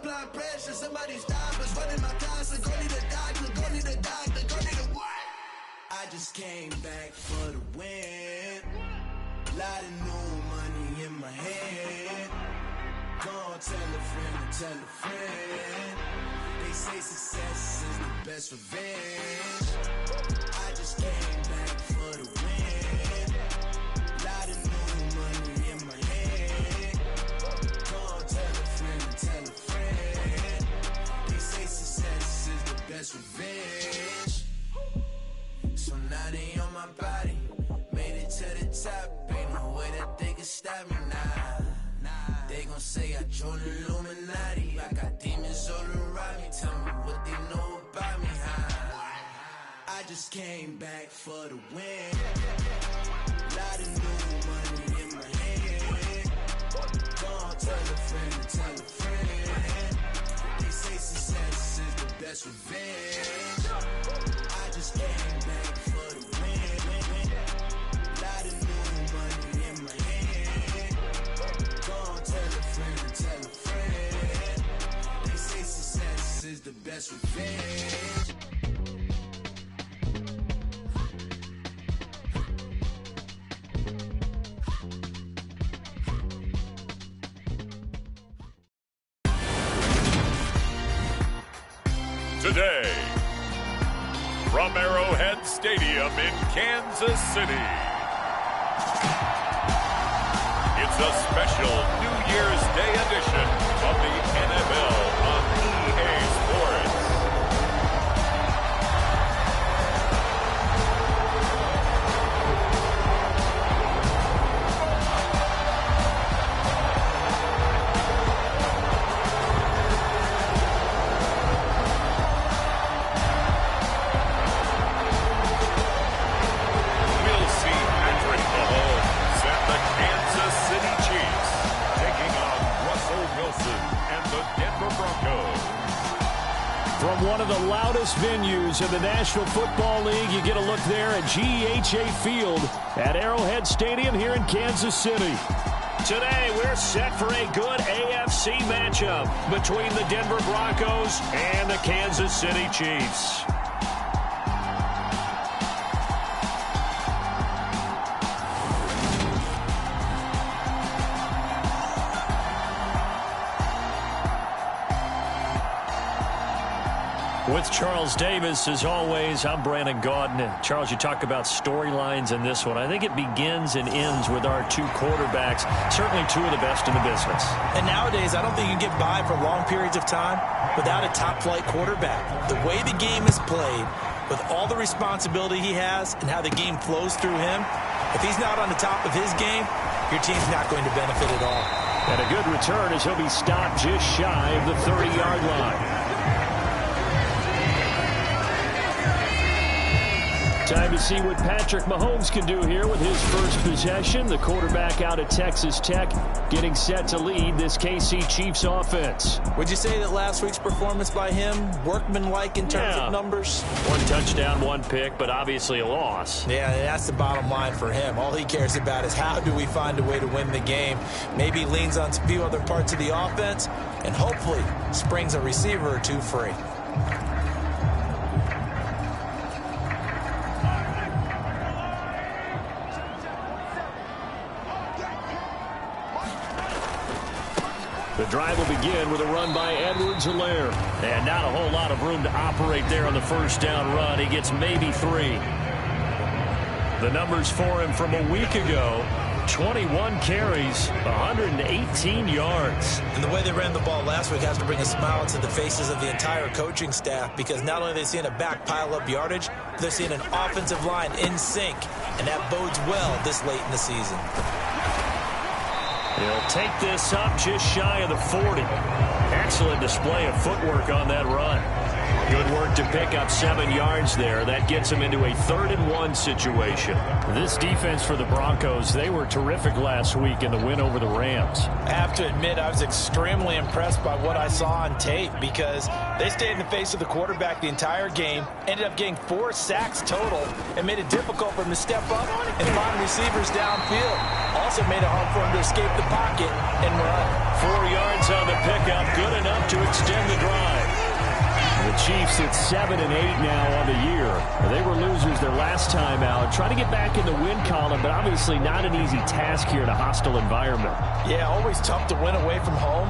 applying pressure. Somebody stop us, running my constant. Go need a doctor, go need a doctor, go need a what? I just came back for the win. Lot of new money in my head. Go tell a friend and tell a friend. They say success is the best revenge. I just came back for the win. Lot of new money in my head. Go tell a friend and tell a friend. They say success is the best revenge. So now they on my body. Made it to the top. Ain't no way that they can stop me now. They gon' say I joined the Illuminati. I got demons all around me. Tell me what they know about me, huh? I just came back for the win. Lot of new money in my head. Gonna tell a friend and tell a friend. They say success is the best revenge. I just came back for the win. Lot of new money in my head. Gonna tell a friend and tell a friend. They say success is the best revenge. Today, from Arrowhead Stadium in Kansas City, it's a special New Year's Day edition of the NFL on EA Sports. We'll see Patrick Mahomes and the Kansas City Chiefs taking on Russell Wilson and the Denver Broncos. From one of the loudest venues in the National Football League, you get a look there at GEHA Field at Arrowhead Stadium here in Kansas City. Today, we're set for a good AFC matchup between the Denver Broncos and the Kansas City Chiefs. With Charles Davis, as always, I'm Brandon Gaudin. And Charles, you talk about storylines in this one. I think it begins and ends with our two quarterbacks, certainly two of the best in the business. And nowadays, I don't think you can get by for long periods of time without a top-flight quarterback. The way the game is played, with all the responsibility he has and how the game flows through him, if he's not on the top of his game, your team's not going to benefit at all. And a good return as he'll be stopped just shy of the 30-yard line. Time to see what Patrick Mahomes can do here with his first possession. The quarterback out of Texas Tech getting set to lead this KC Chiefs offense. Would you say that last week's performance by him, workmanlike in terms of numbers? One touchdown, one pick, but obviously a loss. Yeah, that's the bottom line for him. All he cares about is how do we find a way to win the game. Maybe leans on a few other parts of the offense, and hopefully springs a receiver or two free. The drive will begin with a run by Edwards-Helaire. And not a whole lot of room to operate there on the first down run. He gets maybe 3. The numbers for him from a week ago, 21 carries, 118 yards. And the way they ran the ball last week has to bring a smile to the faces of the entire coaching staff, because not only are they seeing a back pile up yardage, they're seeing an offensive line in sync, and that bodes well this late in the season. He'll take this up just shy of the 40. Excellent display of footwork on that run. Good work to pick up 7 yards there. That gets him into a 3rd-and-1 situation. This defense for the Broncos, they were terrific last week in the win over the Rams. I have to admit, I was extremely impressed by what I saw on tape, because they stayed in the face of the quarterback the entire game, ended up getting 4 sacks total, and made it difficult for him to step up and find receivers downfield. Also made it hard for him to escape the pocket and run. 4 yards on the pickup, good enough to extend the drive. The Chiefs at 7-8 now on the year. They were losers their last time out. Trying to get back in the win column, but obviously not an easy task here in a hostile environment. Yeah, always tough to win away from home.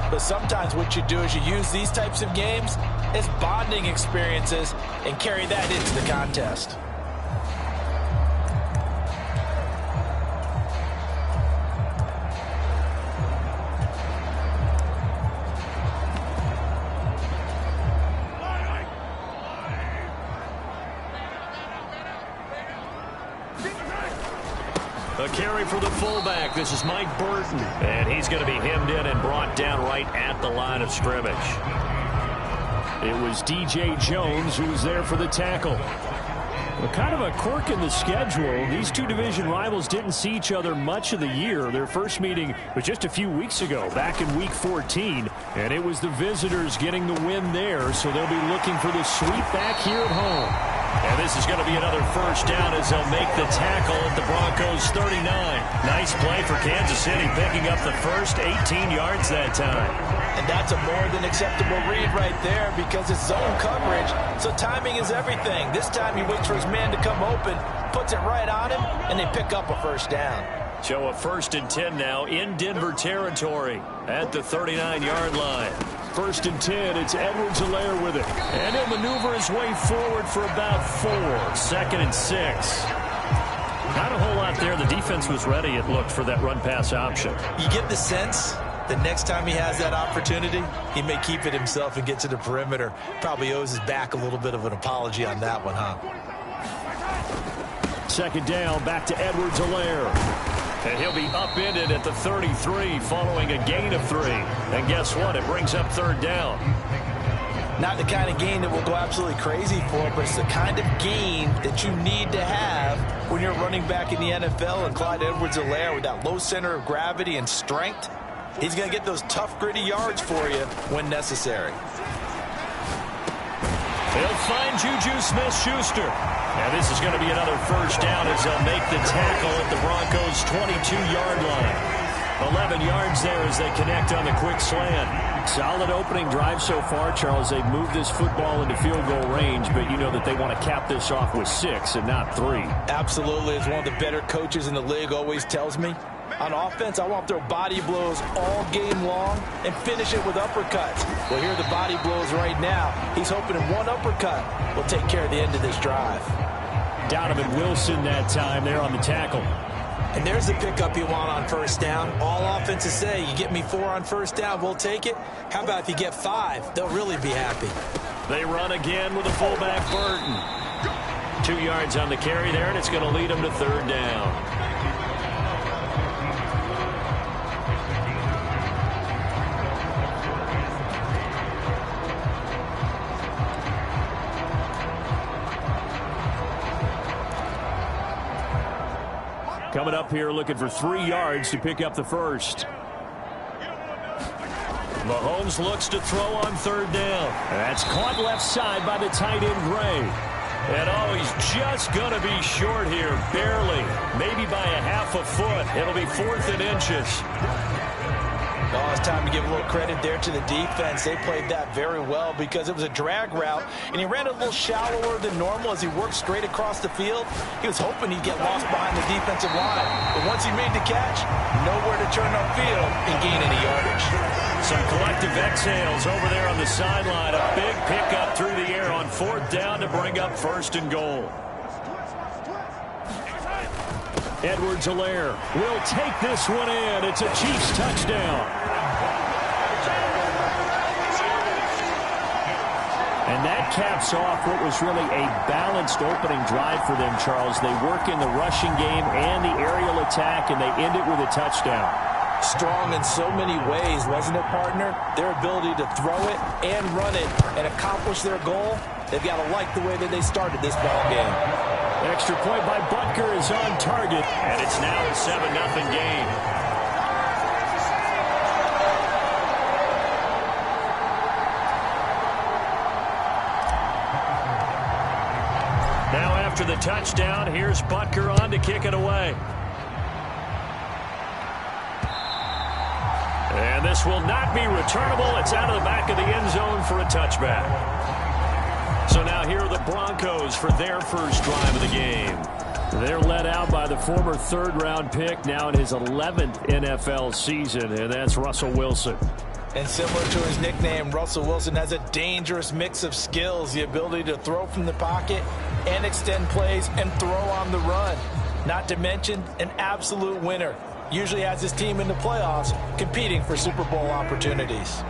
But sometimes what you do is you use these types of games as bonding experiences and carry that into the contest. A carry for the fullback. This is Mike Burton. And he's going to be hemmed in and brought down right at the line of scrimmage. It was DJ Jones who was there for the tackle. Well, kind of a quirk in the schedule. These two division rivals didn't see each other much of the year. Their first meeting was just a few weeks ago, back in Week 14. And it was the visitors getting the win there, so they'll be looking for the sweep back here at home. And this is going to be another first down as they'll make the tackle at the Broncos' 39. Nice play for Kansas City, picking up the first 18 yards that time. And that's a more than acceptable read right there because it's zone coverage, so timing is everything. This time he waits for his man to come open, puts it right on him, and they pick up a first down. So a 1st and 10 now in Denver territory at the 39-yard line. 1st and 10, it's Edwards-Helaire with it. And he'll maneuver his way forward for about 4. 2nd and 6. Not a whole lot there. The defense was ready, it looked, for that run-pass option. You get the sense that next time he has that opportunity, he may keep it himself and get to the perimeter. Probably owes his back a little bit of an apology on that one, huh? 2nd down, back to Edwards-Helaire. And he'll be upended at the 33 following a gain of 3. And guess what? It brings up 3rd down. Not the kind of gain that will go absolutely crazy for, but it's the kind of gain that you need to have when you're running back in the NFL. And Clyde Edwards-Helaire, with that low center of gravity and strength, he's going to get those tough, gritty yards for you when necessary. They'll find Juju Smith-Schuster. And this is going to be another first down as they'll make the tackle at the Broncos' 22-yard line. 11 yards there as they connect on the quick slant. Solid opening drive so far, Charles. They've moved this football into field goal range, but you know that they want to cap this off with 6 and not 3. Absolutely. As one of the better coaches in the league always tells me, on offense, I want to throw body blows all game long and finish it with uppercuts. Well, here are the body blows right now. He's hoping one uppercut will take care of the end of this drive. Donovan Wilson that time there on the tackle. And there's the pickup you want on first down. All offenses say, you get me 4 on first down, we'll take it. How about if you get 5? They'll really be happy. They run again with the fullback Burton. 2 yards on the carry there, and it's going to lead them to 3rd down. Coming up here looking for 3 yards to pick up the first. Mahomes looks to throw on 3rd down. That's caught left side by the tight end Gray. And oh, he's just going to be short here, barely. Maybe by a half a foot. It'll be 4th and inches. Oh, it's time to give a little credit there to the defense. They played that very well because it was a drag route, and he ran a little shallower than normal as he worked straight across the field. He was hoping he'd get lost behind the defensive line. But once he made the catch, nowhere to turn upfield and gain any yardage. Some collective exhales over there on the sideline. A big pickup through the air on 4th down to bring up 1st and goal. Edwards-Helaire will take this one in. It's a Chiefs touchdown. And that caps off what was really a balanced opening drive for them, Charles. They work in the rushing game and the aerial attack, and they end it with a touchdown. Strong in so many ways, wasn't it, partner? Their ability to throw it and run it and accomplish their goal, they've got to like the way that they started this ball game. Extra point by Butker is on target, and it's now a 7-0 game. Now after the touchdown, here's Butker on to kick it away. And this will not be returnable. It's out of the back of the end zone for a touchback. So now here are the Broncos for their first drive of the game. They're led out by the former third-round pick, now in his 11th NFL season, and that's Russell Wilson. And similar to his nickname, Russell Wilson has a dangerous mix of skills, the ability to throw from the pocket and extend plays and throw on the run. Not to mention an absolute winner. Usually has his team in the playoffs competing for Super Bowl opportunities.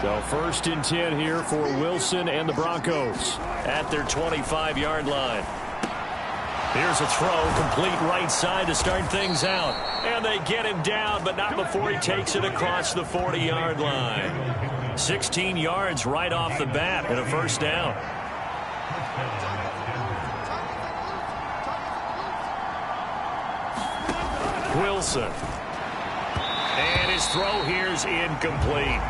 So 1st and 10 here for Wilson and the Broncos at their 25-yard line. Here's a throw, complete right side to start things out. And they get him down, but not before he takes it across the 40-yard line. 16 yards right off the bat and a first down. Wilson. And his throw here's incomplete.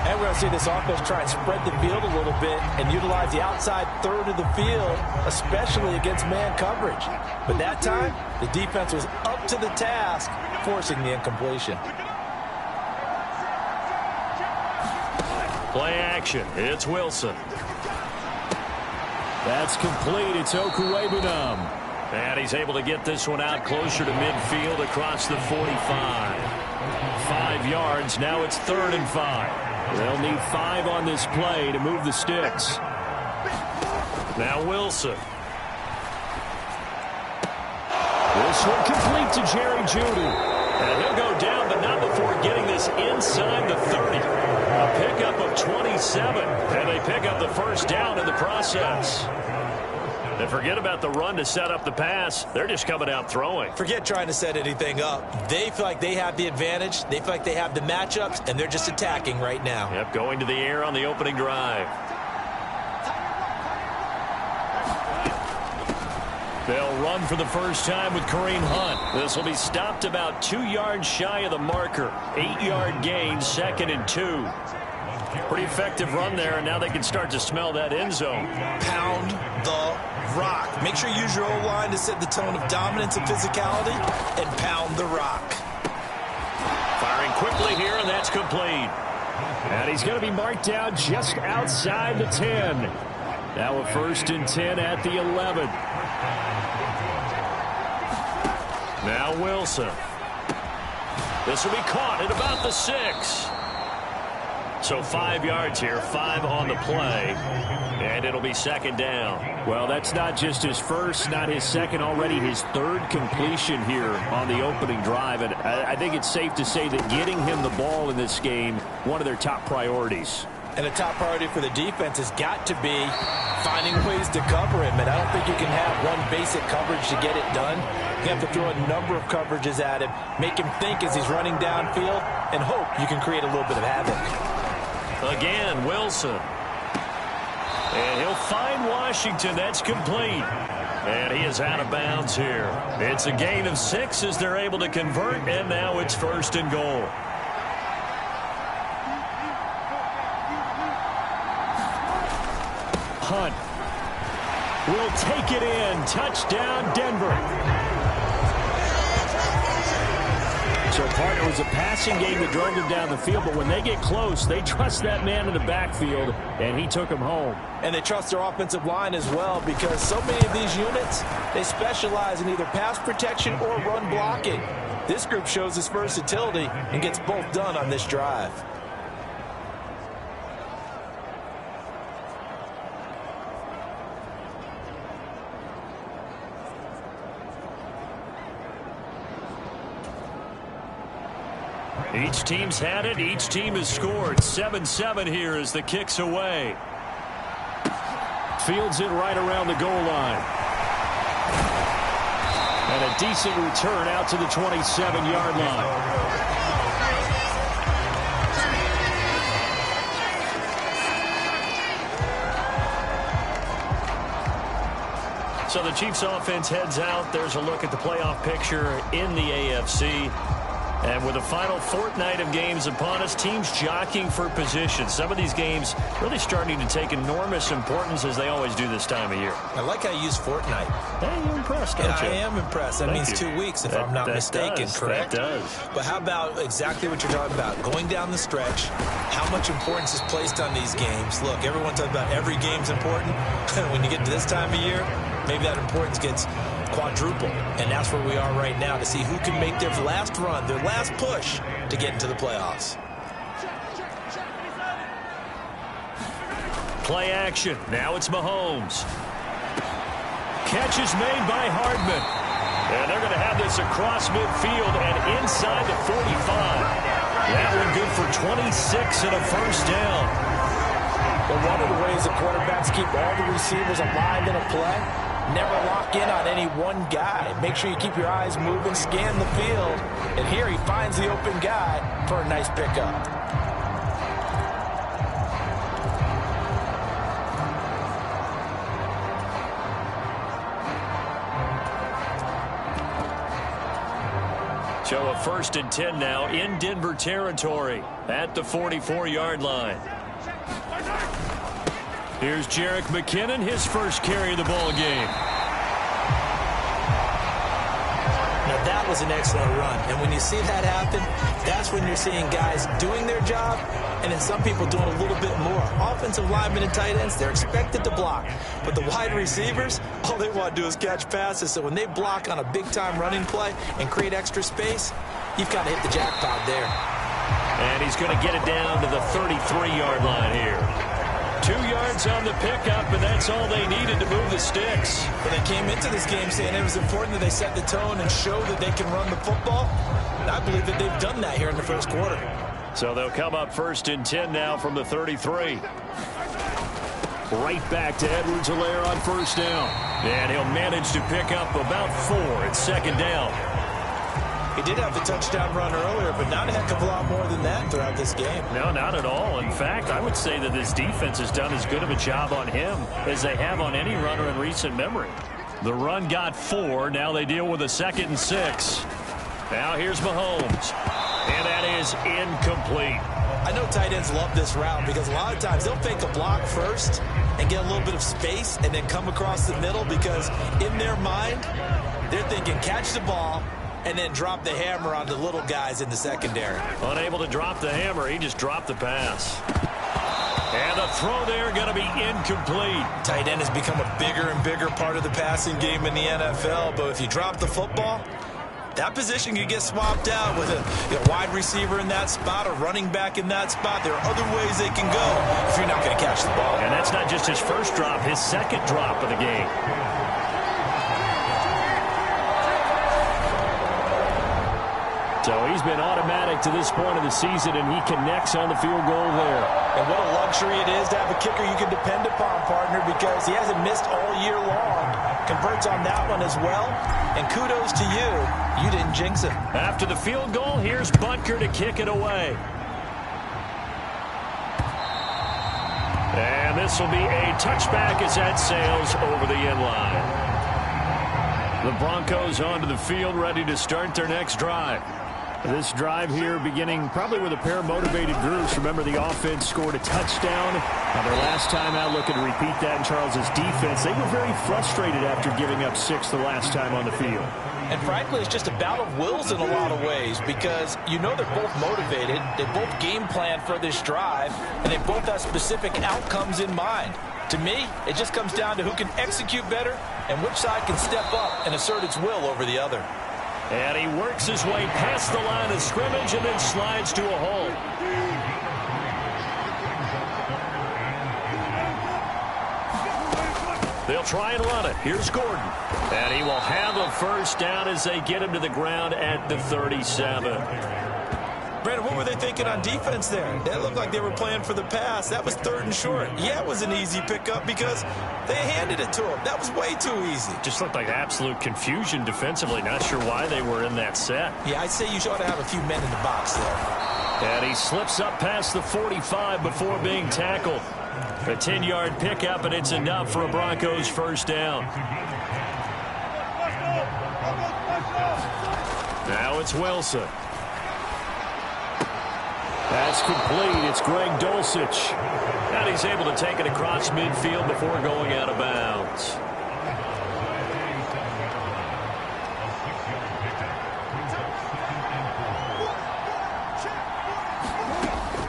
And we're going to see this offense try and spread the field a little bit and utilize the outside third of the field, especially against man coverage. But that time, the defense was up to the task, forcing the incompletion. Play action. It's Wilson. That's complete. It's Okuwebunam. And he's able to get this one out closer to midfield across the 45. 5 yards. Now it's 3rd and 5. They'll need 5 on this play to move the sticks. Now Wilson. This one complete to Jerry Jeudy. And he'll go down, but not before getting this inside the 30. A pickup of 27. And they pick up the first down in the process. And forget about the run to set up the pass. They're just coming out throwing. Forget trying to set anything up. They feel like they have the advantage. They feel like they have the matchups, and they're just attacking right now. Yep, going to the air on the opening drive. They'll run for the first time with Kareem Hunt. This will be stopped about 2 yards shy of the marker. 8-yard gain, 2nd and 2. Pretty effective run there, and now they can start to smell that end zone. Pound the rock. Make sure you use your O-line to set the tone of dominance and physicality, and pound the rock. Firing quickly here, and that's complete. And he's going to be marked down just outside the 10. Now a 1st and 10 at the 11. Now Wilson. This will be caught at about the 6. So 5 yards here, 5 on the play, and it'll be 2nd down. Well, that's not just his first, not his second, already his 3rd completion here on the opening drive. And I think it's safe to say that getting him the ball in this game, one of their top priorities. And a top priority for the defense has got to be finding ways to cover him. And I don't think you can have one basic coverage to get it done. You have to throw a number of coverages at him, make him think as he's running downfield, and hope you can create a little bit of havoc. Again, Wilson. And he'll find Washington. That's complete. And he is out of bounds here. It's a gain of 6 as they're able to convert, and now it's 1st and goal. Hunt will take it in. Touchdown, Denver. So, partner, it was a passing game that drove them down the field, but when they get close, they trust that man in the backfield, and he took him home. And they trust their offensive line as well, because so many of these units, they specialize in either pass protection or run blocking. This group shows its versatility and gets both done on this drive. Each team's had it. Each team has scored. 7-7 here as the kick's away. Fields it right around the goal line. And a decent return out to the 27-yard line. So the Chiefs offense heads out. There's a look at the playoff picture in the AFC. And with the final fortnight of games upon us, teams jockeying for position. Some of these games really starting to take enormous importance as they always do this time of year. I like how you use fortnight. Hey, you're impressed, don't you? I am impressed. That means 2 weeks, if I'm not mistaken, correct? That does. But how about exactly what you're talking about? Going down the stretch, how much importance is placed on these games? Look, everyone talks about every game's important. When you get to this time of year, maybe that importance gets quadruple, and that's where we are right now to see who can make their last run, their last push to get into the playoffs. Play action. Now it's Mahomes. Catch is made by Hardman. And they're going to have this across midfield and inside the 45. That one good for 26 and a first down. But one of the ways the quarterbacks keep all the receivers alive in a play, never lock in on any one guy. Make sure you keep your eyes moving, scan the field. And here he finds the open guy for a nice pickup. So a 1st and 10 now in Denver territory at the 44-yard line. Here's Jerick McKinnon, his first carry of the ball game. Now that was an excellent run. And when you see that happen, that's when you're seeing guys doing their job and then some people doing a little bit more. Offensive linemen and tight ends, they're expected to block. But the wide receivers, all they want to do is catch passes. So when they block on a big-time running play and create extra space, you've got to hit the jackpot there. And he's going to get it down to the 33-yard line here. 2 yards on the pickup, and that's all they needed to move the sticks. But they came into this game saying it was important that they set the tone and show that they can run the football. And I believe that they've done that here in the first quarter. So they'll come up 1st and 10 now from the 33. Right back to Edwards-Helaire on 1st down. And he'll manage to pick up about 4 at 2nd down. He did have the touchdown run earlier, but not a heck of a lot more than that throughout this game. No, not at all. In fact, I would say that this defense has done as good of a job on him as they have on any runner in recent memory. The run got 4. Now they deal with a 2nd and 6. Now here's Mahomes. And that is incomplete. I know tight ends love this route because a lot of times they'll fake a block first and get a little bit of space and then come across the middle because in their mind, they're thinking catch the ball and then drop the hammer on the little guys in the secondary. Unable to drop the hammer, he just dropped the pass. And the throw there going to be incomplete. Tight end has become a bigger and bigger part of the passing game in the NFL, but if you drop the football, that position can get swapped out with a wide receiver in that spot, a running back in that spot. There are other ways they can go if you're not going to catch the ball. And that's not just his first drop, his 2nd drop of the game. So he's been automatic to this point of the season, and he connects on the field goal there. And what a luxury it is to have a kicker you can depend upon, partner, because he hasn't missed all year long. Converts on that one as well. And kudos to you. You didn't jinx it. After the field goal, here's Butker to kick it away. And this will be a touchback as that sails over the end line. The Broncos onto the field, ready to start their next drive. This drive here beginning probably with a pair of motivated groups. Remember, the offense scored a touchdown on their last time out. Looking to repeat that in Charles's defense. They were very frustrated after giving up 6 the last time on the field. And frankly, it's just a battle of wills in a lot of ways because you know they're both motivated. They both game plan for this drive, and they both have specific outcomes in mind. To me, it just comes down to who can execute better and which side can step up and assert its will over the other. And he works his way past the line of scrimmage and then slides to a hole. They'll try and run it. Here's Gordon. And he will have a first down as they get him to the ground at the 37. Brandon, what were they thinking on defense there? It looked like they were playing for the pass. That was 3rd and short. Yeah, it was an easy pickup because they handed it to him. That was way too easy. Just looked like absolute confusion defensively. Not sure why they were in that set. Yeah, I'd say you ought to have a few men in the box there. And he slips up past the 45 before being tackled. A 10-yard pickup, and it's enough for a Broncos first down. Now it's Wilson. That's complete. It's Greg Dulcich. And he's able to take it across midfield before going out of bounds.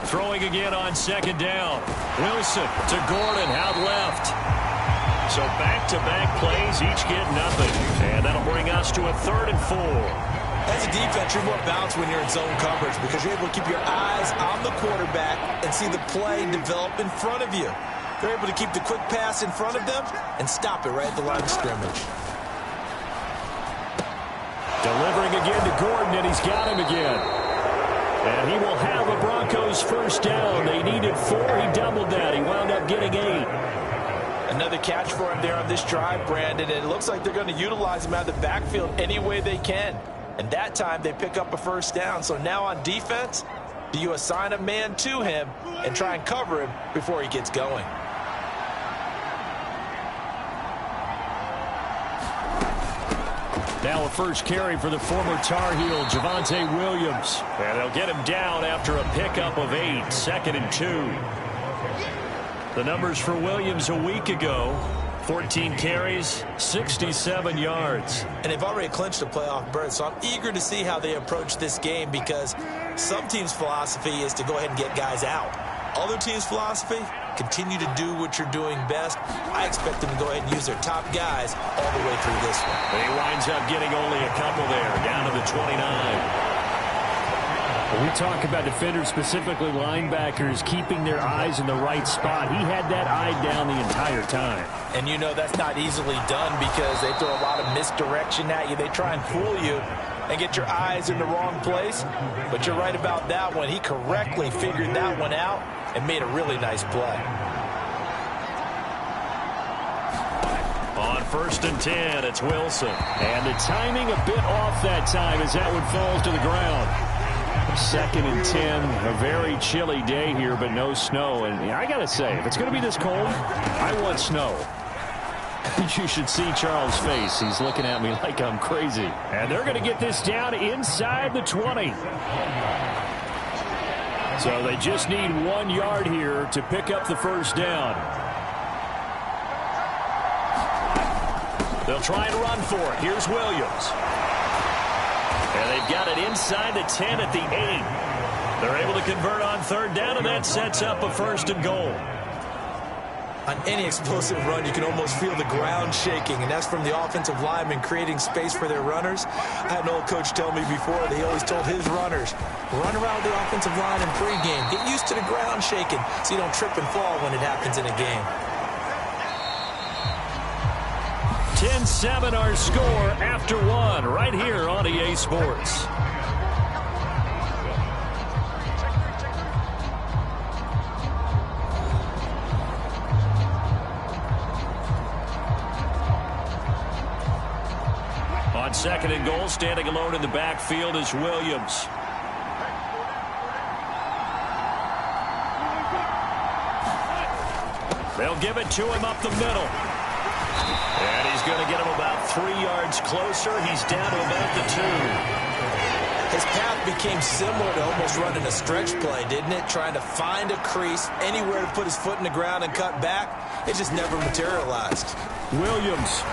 Throwing again on second down. Wilson to Gordon out left. So back-to-back plays, each get nothing. And that'll bring us to a 3rd and 4. As a defense, you're more balanced when you're in zone coverage because you're able to keep your eyes on the quarterback and see the play develop in front of you. They're able to keep the quick pass in front of them and stop it right at the line of scrimmage. Delivering again to Gordon, and he's got him again. And he will have a Broncos first down. They needed 4. He doubled that. He wound up getting 8. Another catch for him there on this drive, Brandon. And it looks like they're going to utilize him out of the backfield any way they can. And that time they pick up a first down. So now on defense, do you assign a man to him and try and cover him before he gets going? Now a first carry for the former Tar Heel, Javonte Williams. And they'll get him down after a pickup of 8, 2nd and 2. The numbers for Williams a week ago, 14 carries, 67 yards. And they've already clinched a playoff berth, so I'm eager to see how they approach this game because some teams' philosophy is to go ahead and get guys out. Other teams' philosophy, continue to do what you're doing best. I expect them to go ahead and use their top guys all the way through this one. But he winds up getting only a couple there, down to the 29. When we talk about defenders, specifically linebackers, keeping their eyes in the right spot, he had that eye down the entire time. And you know that's not easily done because they throw a lot of misdirection at you. They try and fool you and get your eyes in the wrong place. But you're right about that one. He correctly figured that one out and made a really nice play. On 1st and 10, it's Wilson. And the timing a bit off that time as that one falls to the ground. 2nd and 10, a very chilly day here, but no snow. And I got to say, if it's going to be this cold, I want snow. You should see Charles' face. He's looking at me like I'm crazy. And they're going to get this down inside the 20. So they just need 1 yard here to pick up the first down. They'll try and run for it. Here's Williams. And they've got it inside the 10 at the 8. They're able to convert on 3rd down, and that sets up a 1st and goal. On any explosive run, you can almost feel the ground shaking, and that's from the offensive linemen creating space for their runners. I had an old coach tell me before, he always told his runners, run around the offensive line in pregame. Get used to the ground shaking so you don't trip and fall when it happens in a game. 10-7 our score after 1 right here on EA Sports. On 2nd and goal, standing alone in the backfield is Williams. They'll give it to him up the middle. And he's going to get him about 3 yards closer. He's down to about the 2. His path became similar to almost running a stretch play, didn't it? Trying to find a crease, anywhere to put his foot in the ground and cut back. It just never materialized. Williams.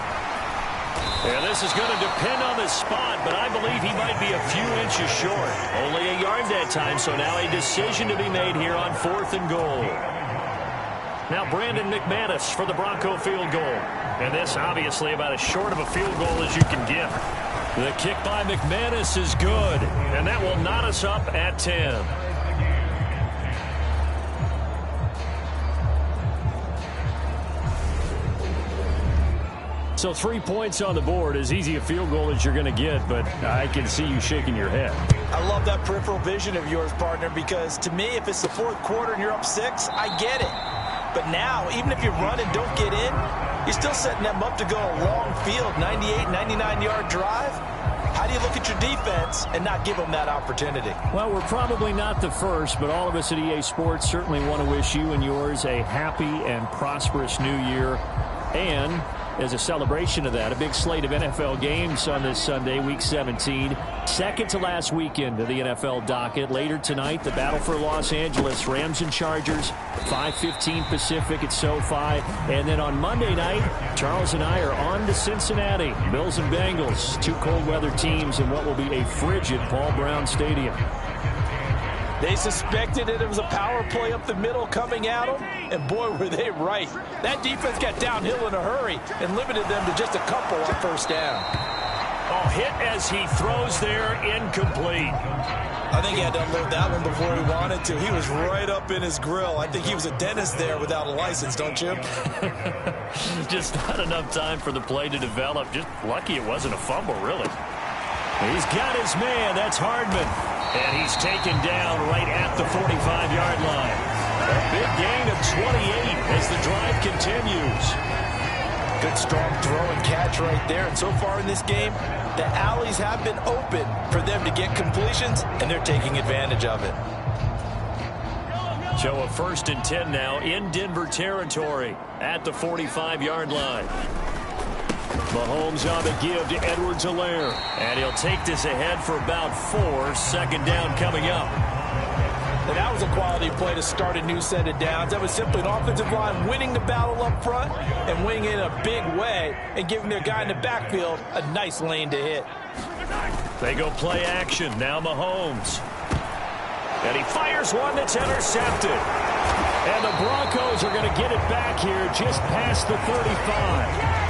And this is going to depend on the spot, but I believe he might be a few inches short. Only a yard that time, so now a decision to be made here on 4th and goal. Now Brandon McManus for the Bronco field goal. And this obviously about as short of a field goal as you can get. The kick by McManus is good, and that will knot us up at 10. So 3 points on the board, as easy a field goal as you're going to get, but I can see you shaking your head. I love that peripheral vision of yours, partner, because to me, if it's the 4th quarter and you're up 6, I get it. But now, even if you run and don't get in, you're still setting them up to go a long field, 98, 99-yard drive. How do you look at your defense and not give them that opportunity? Well, we're probably not the first, but all of us at EA Sports certainly want to wish you and yours a happy and prosperous new year. And as a celebration of that. A big slate of NFL games on this Sunday, Week 17. Second to last weekend of the NFL docket. Later tonight, the battle for Los Angeles, Rams and Chargers, 5:15 Pacific at SoFi. And then on Monday night, Charles and I are on to Cincinnati. Bills and Bengals, two cold weather teams in what will be a frigid Paul Brown Stadium. They suspected it was a power play up the middle coming at them, and boy, were they right. That defense got downhill in a hurry and limited them to just a couple on first down. Oh, hit as he throws there, incomplete. I think he had to unload that one before he wanted to. He was right up in his grill. I think he was a dentist there without a license, don't you? Just not enough time for the play to develop. Just lucky it wasn't a fumble, really. He's got his man. That's Hardman. And he's taken down right at the 45-yard line. A big gain of 28 as the drive continues. Good strong throw and catch right there. And so far in this game, the alleys have been open for them to get completions, and they're taking advantage of it. So a 1st and 10 now in Denver territory at the 45-yard line. Mahomes on the give to Edwards-Helaire. And he'll take this ahead for about 4. Second down coming up. And that was a quality play to start a new set of downs. That was simply an offensive line winning the battle up front and winning it in a big way and giving their guy in the backfield a nice lane to hit. They go play action. Now Mahomes. And he fires one that's intercepted. And the Broncos are going to get it back here just past the 35.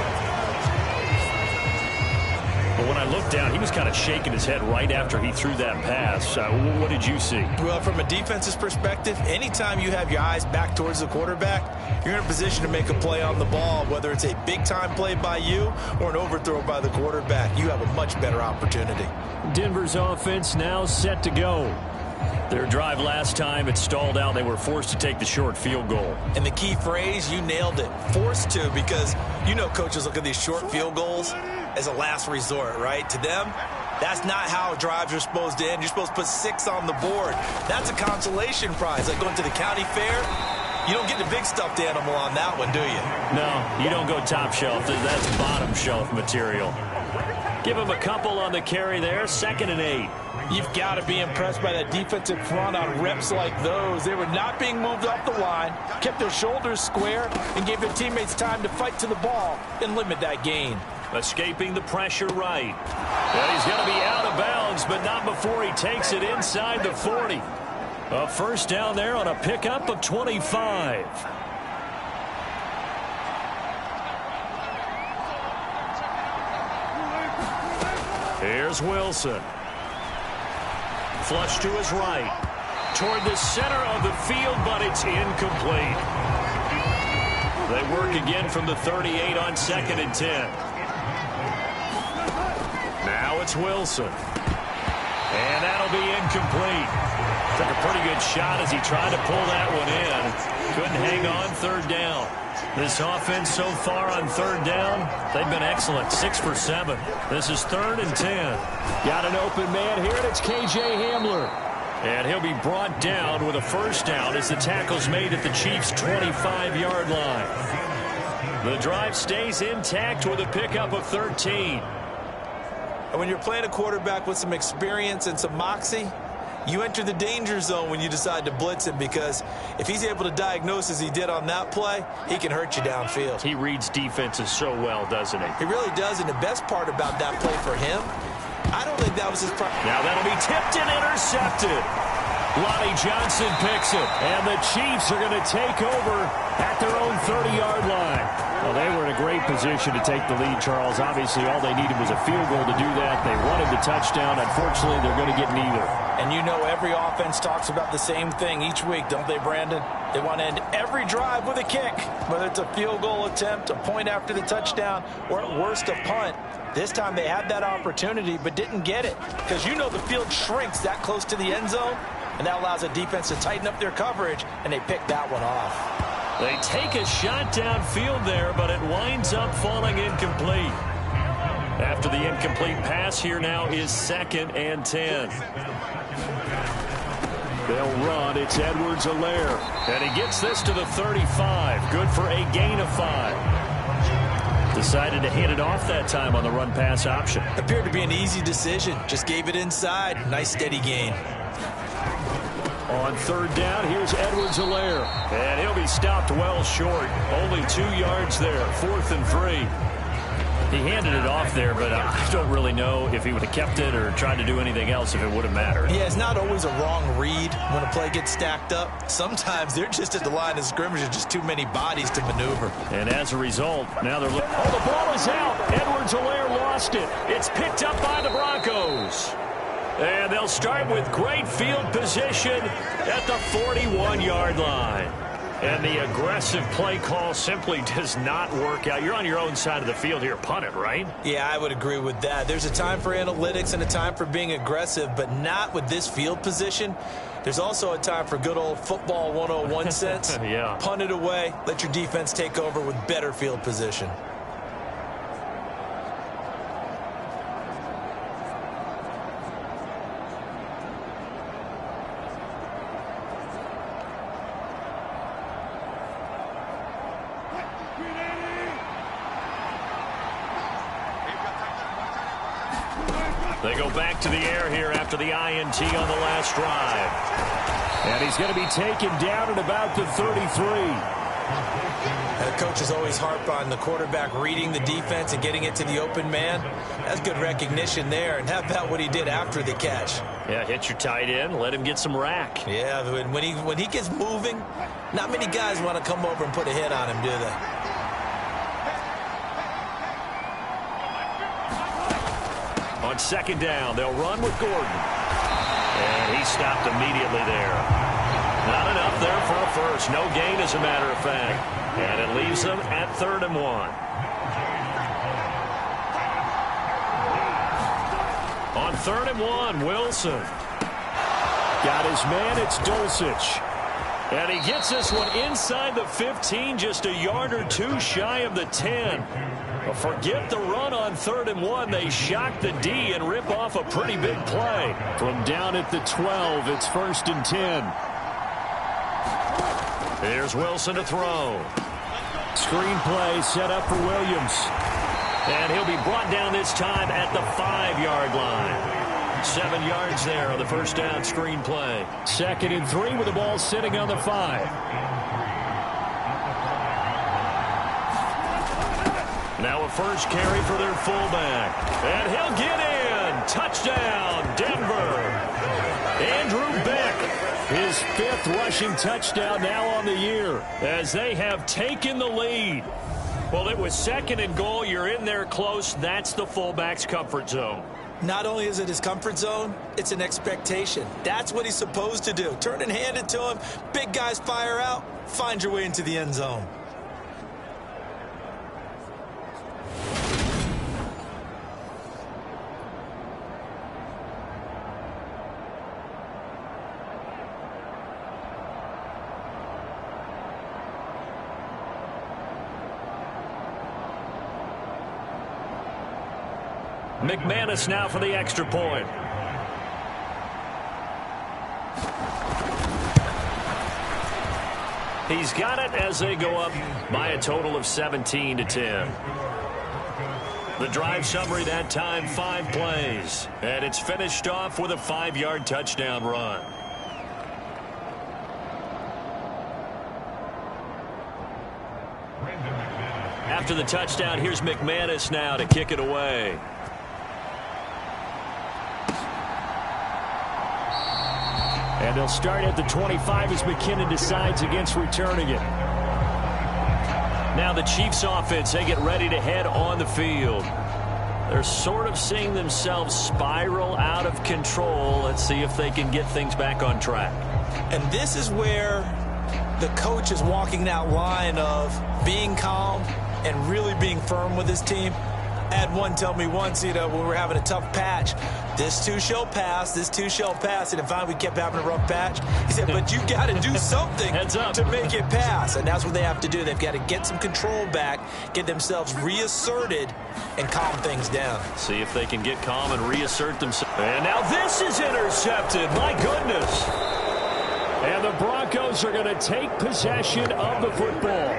But when I looked down, he was kind of shaking his head right after he threw that pass. What did you see? Well, from a defense's perspective, anytime you have your eyes back towards the quarterback, you're in a position to make a play on the ball, whether it's a big-time play by you or an overthrow by the quarterback. You have a much better opportunity. Denver's offense now set to go. Their drive last time, it stalled out. They were forced to take the short field goal. And the key phrase, you nailed it, forced to, because you know coaches look at these short field goals as a last resort, right? To them, that's not how drives are supposed to end. You're supposed to put 6 on the board. That's a consolation prize. Like going to the county fair, you don't get the big stuffed animal on that one, do you? No, you don't go top shelf. That's bottom shelf material. Give him a couple on the carry there. 2nd and 8. You've got to be impressed by that defensive front on reps like those. They were not being moved off the line, kept their shoulders square, and gave their teammates time to fight to the ball and limit that gain. Escaping the pressure right. And he's going to be out of bounds, but not before he takes it inside the 40. A first down there on a pickup of 25. Here's Wilson. Flush to his right. Toward the center of the field, but it's incomplete. They work again from the 38 on 2nd and 10. Now it's Wilson. And that'll be incomplete. Took a pretty good shot as he tried to pull that one in. Couldn't hang on 3rd down. This offense so far on 3rd down, they've been excellent. 6 for 7. This is 3rd and 10. Got an open man here, and it's K.J. Hamler. And he'll be brought down with a first down as the tackle's made at the Chiefs' 25-yard line. The drive stays intact with a pickup of 13. And when you're playing a quarterback with some experience and some moxie, you enter the danger zone when you decide to blitz him, because if he's able to diagnose as he did on that play, he can hurt you downfield. He reads defenses so well, doesn't he? He really does, and the best part about that play for him, I don't think that was his problem. Now that'll be tipped and intercepted. Lonnie Johnson picks it, and the Chiefs are going to take over at their own 30-yard line. Well, they were in a great position to take the lead, Charles. Obviously, all they needed was a field goal to do that. They wanted the touchdown. Unfortunately, they're going to get neither. And you know every offense talks about the same thing each week, don't they, Brandon? They want to end every drive with a kick, whether it's a field goal attempt, a point after the touchdown, or at worst, a punt. This time they had that opportunity but didn't get it, because you know the field shrinks that close to the end zone, and that allows a defense to tighten up their coverage, and they pick that one off. They take a shot downfield there, but it winds up falling incomplete. After the incomplete pass, here now is 2nd and 10. They'll run. It's Edwards-Helaire. And he gets this to the 35. Good for a gain of 5. Decided to hand it off that time on the run-pass option. Appeared to be an easy decision. Just gave it inside. Nice steady gain. On third down, here's Edwards-Helaire. And he'll be stopped well short. Only 2 yards there. 4th and 3. He handed it off there, but I don't really know if he would have kept it or tried to do anything else if it would have mattered. Yeah, it's not always a wrong read when a play gets stacked up. Sometimes they're just at the line of scrimmage and just too many bodies to maneuver. And as a result, now they're looking. Oh, the ball is out. Edwards-Helaire lost it. It's picked up by the Broncos. And they'll start with great field position at the 41-yard line. And the aggressive play call simply does not work out. You're on your own side of the field here. Punt it, right? Yeah, I would agree with that. There's a time for analytics and a time for being aggressive, but not with this field position. There's also a time for good old football 101 sense. Yeah. Punt it away. Let your defense take over with better field position. They go back to the air here after the INT on the last drive. And he's going to be taken down at about the 33. The coaches always harp on the quarterback reading the defense and getting it to the open man. That's good recognition there. And how about what he did after the catch? Yeah, hit your tight end, let him get some rack. Yeah, when he gets moving, not many guys want to come over and put a hit on him, do they? On second down, they'll run with Gordon. And he stopped immediately there. Not enough there for a first. No gain, as a matter of fact. And it leaves them at 3rd and 1. On 3rd and 1, Wilson. Got his man, it's Dulcich. And he gets this one inside the 15, just a yard or two shy of the 10. Forget the run on 3rd and 1. They shock the D and rip off a pretty big play. From down at the 12, it's 1st and 10. Here's Wilson to throw. Screen play set up for Williams. And he'll be brought down this time at the 5-yard line. 7 yards there on the first down screen play. 2nd and 3 with the ball sitting on the 5. Now a first carry for their fullback. And he'll get in. Touchdown, Denver. Andrew Beck, his 5th rushing touchdown now on the year, as they have taken the lead. Well, it was 2nd and goal. You're in there close. That's the fullback's comfort zone. Not only is it his comfort zone, it's an expectation. That's what he's supposed to do. Turn and hand it to him. Big guys fire out. Find your way into the end zone. McManus now for the extra point. He's got it as they go up by a total of 17-10. The drive summary that time, 5 plays. And it's finished off with a 5-yard touchdown run. After the touchdown, here's McManus now to kick it away. And they'll start at the 25 as McKinnon decides against returning it. Now the Chiefs offense, they get ready to head on the field. They're sort of seeing themselves spiral out of control. Let's see if they can get things back on track. And this is where the coach is walking that line of being calm and really being firm with his team. I had one tell me once, when we were having a tough patch, this too shall pass, this too shall pass. And finally we kept having a rough patch. He said, but you got to do something to make it pass. And that's what they have to do. They've got to get some control back, get themselves reasserted, and calm things down. See if they can get calm and reassert themselves. And now this is intercepted. My goodness. And the Broncos are going to take possession of the football.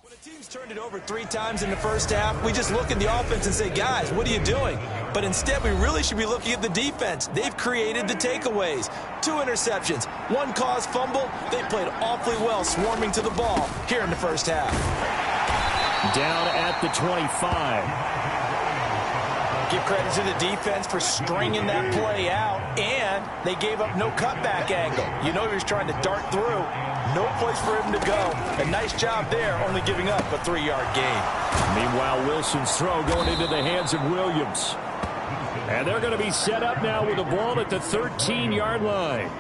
When a team's turned it over 3 times in the first half, we just look at the offense and say, guys, what are you doing? But instead, we really should be looking at the defense. They've created the takeaways. 2 interceptions, 1 caused fumble. They played awfully well swarming to the ball here in the first half. Down at the 25. Give credit to the defense for stringing that play out, and they gave up no cutback angle. You know he was trying to dart through. No place for him to go. A nice job there, only giving up a 3-yard gain. Meanwhile, Wilson's throw going into the hands of Williams. And they're going to be set up now with the ball at the 13-yard line.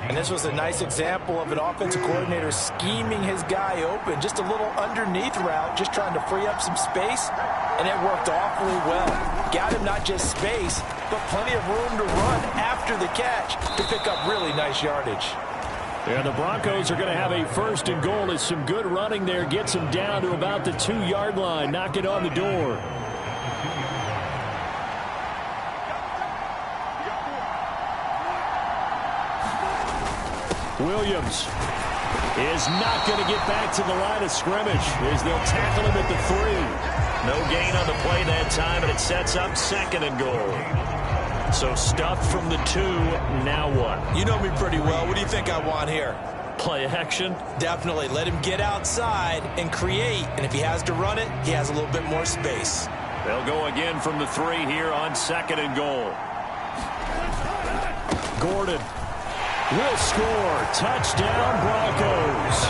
And this was a nice example of an offensive coordinator scheming his guy open. Just a little underneath route, just trying to free up some space. And it worked awfully well. Got him not just space, but plenty of room to run after the catch to pick up really nice yardage. Yeah, the Broncos are going to have a 1st and goal as some good running there gets them down to about the 2-yard line. Knock it on the door. Williams is not going to get back to the line of scrimmage as they'll tackle him at the 3. No gain on the play that time, and it sets up 2nd and goal. So stuffed from the 2, now what? You know me pretty well. What do you think I want here? Play action? Definitely. Let him get outside and create, and if he has to run it, he has a little bit more space. They'll go again from the 3 here on 2nd and goal. Gordon will score. Touchdown, Broncos.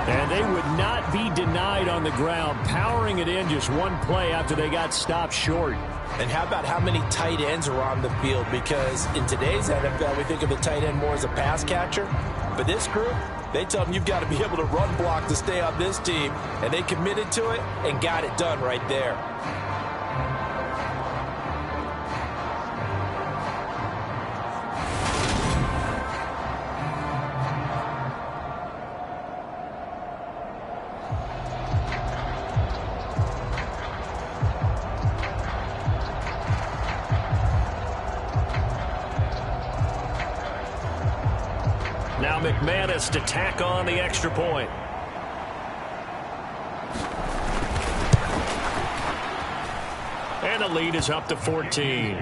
And they would not be denied on the ground, powering it in just 1 play after they got stopped short. And how about how many tight ends are on the field? Because in today's NFL, we think of the tight end more as a pass catcher. But this group, they tell them you've got to be able to run block to stay on this team. And they committed to it and got it done right there. Now McManus to tack on the extra point. And the lead is up to 14.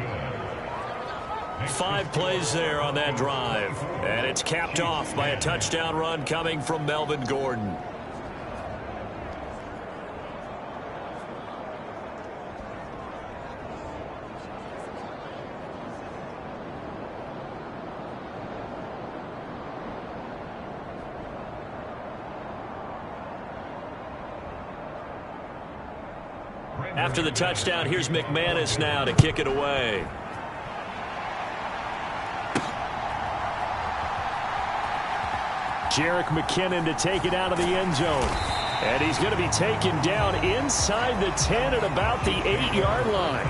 5 plays there on that drive. And it's capped off by a touchdown run coming from Melvin Gordon. After the touchdown, here's McManus now to kick it away. Jerick McKinnon to take it out of the end zone. And he's going to be taken down inside the 10 at about the 8-yard line.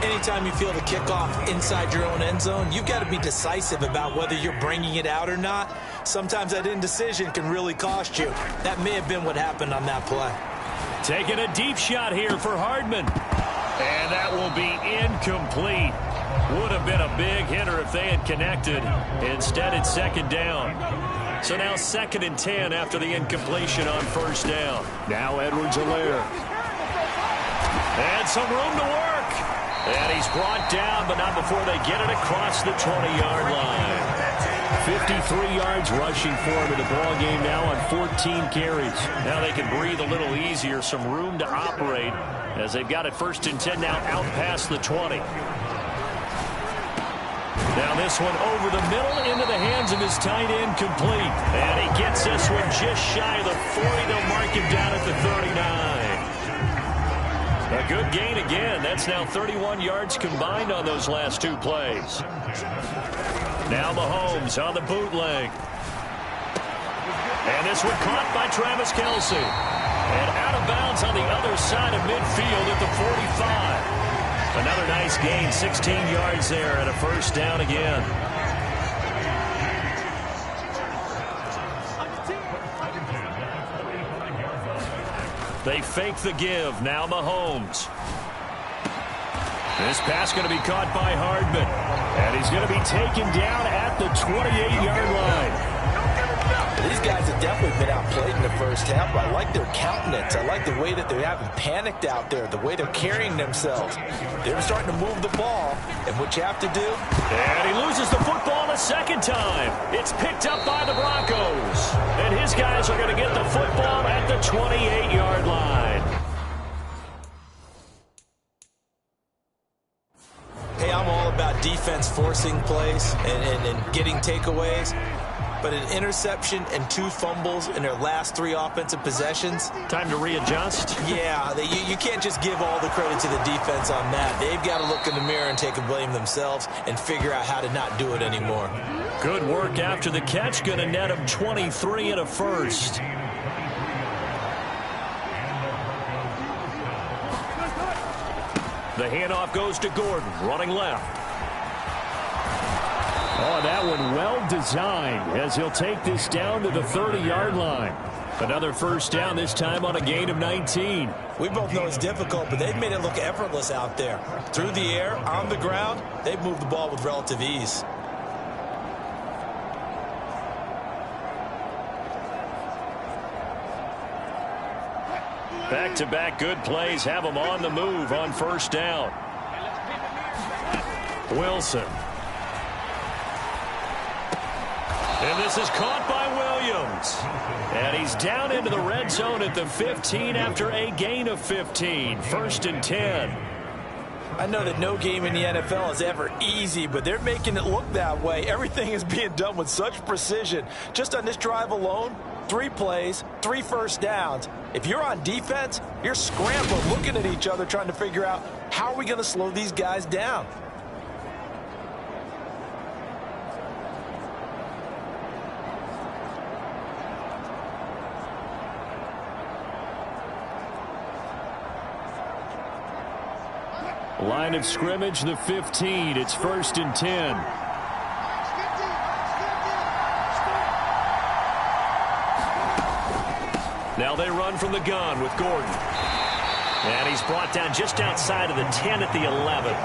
Anytime you feel the kickoff inside your own end zone, you've got to be decisive about whether you're bringing it out or not. Sometimes that indecision can really cost you. That may have been what happened on that play. Taking a deep shot here for Hardman. And that will be incomplete. Would have been a big hitter if they had connected. Instead, it's 2nd down. So now 2nd and 10 after the incompletion on 1st down. Now Edwards-Helaire. And some room to work. And he's brought down, but not before they get it across the 20-yard line. 53 yards rushing for him in the ball game now on 14 carries. Now they can breathe a little easier, some room to operate as they've got it 1st and 10 now out past the 20. Now this one over the middle into the hands of his tight end, complete. And he gets this one just shy of the 40. They'll mark him down at the 39. A good gain again. That's now 31 yards combined on those last 2 plays. Now Mahomes on the bootleg. And this one caught by Travis Kelce. And out of bounds on the other side of midfield at the 45. Another nice gain, 16 yards there and a 1st down again. They fake the give. Now Mahomes. This pass going to be caught by Hardman. And he's going to be taken down at the 28-yard line. These guys have definitely been outplayed in the first half, but I like their countenance. I like the way that they haven't panicked out there, the way they're carrying themselves. They're starting to move the ball, and what you have to do... And he loses the football a second time. It's picked up by the Broncos. And his guys are going to get the football at the 28-yard line. Hey, I'm all about defense forcing plays and getting takeaways. But an interception and 2 fumbles in their last 3 offensive possessions. Time to readjust? Yeah, you can't just give all the credit to the defense on that. They've got to look in the mirror and take a blame themselves and figure out how to not do it anymore. Good work after the catch. Going to net him 23 and a first. The handoff goes to Gordon, running left. Oh, that one well designed as he'll take this down to the 30-yard line. Another first down, this time on a gain of 19. We both know it's difficult, but they've made it look effortless out there. Through the air, on the ground, they've moved the ball with relative ease. Back-to-back good plays have them on the move on first down. Wilson. And this is caught by Williams. And he's down into the red zone at the 15 after a gain of 15. 1st and 10. I know that no game in the NFL is ever easy, but they're making it look that way. Everything is being done with such precision. Just on this drive alone, 3 plays, 3 first downs. If you're on defense, you're scrambling, looking at each other, trying to figure out how are we going to slow these guys down. Line of scrimmage, the 15. It's 1st and 10. Now they run from the gun with Gordon. And he's brought down just outside of the 10 at the 11.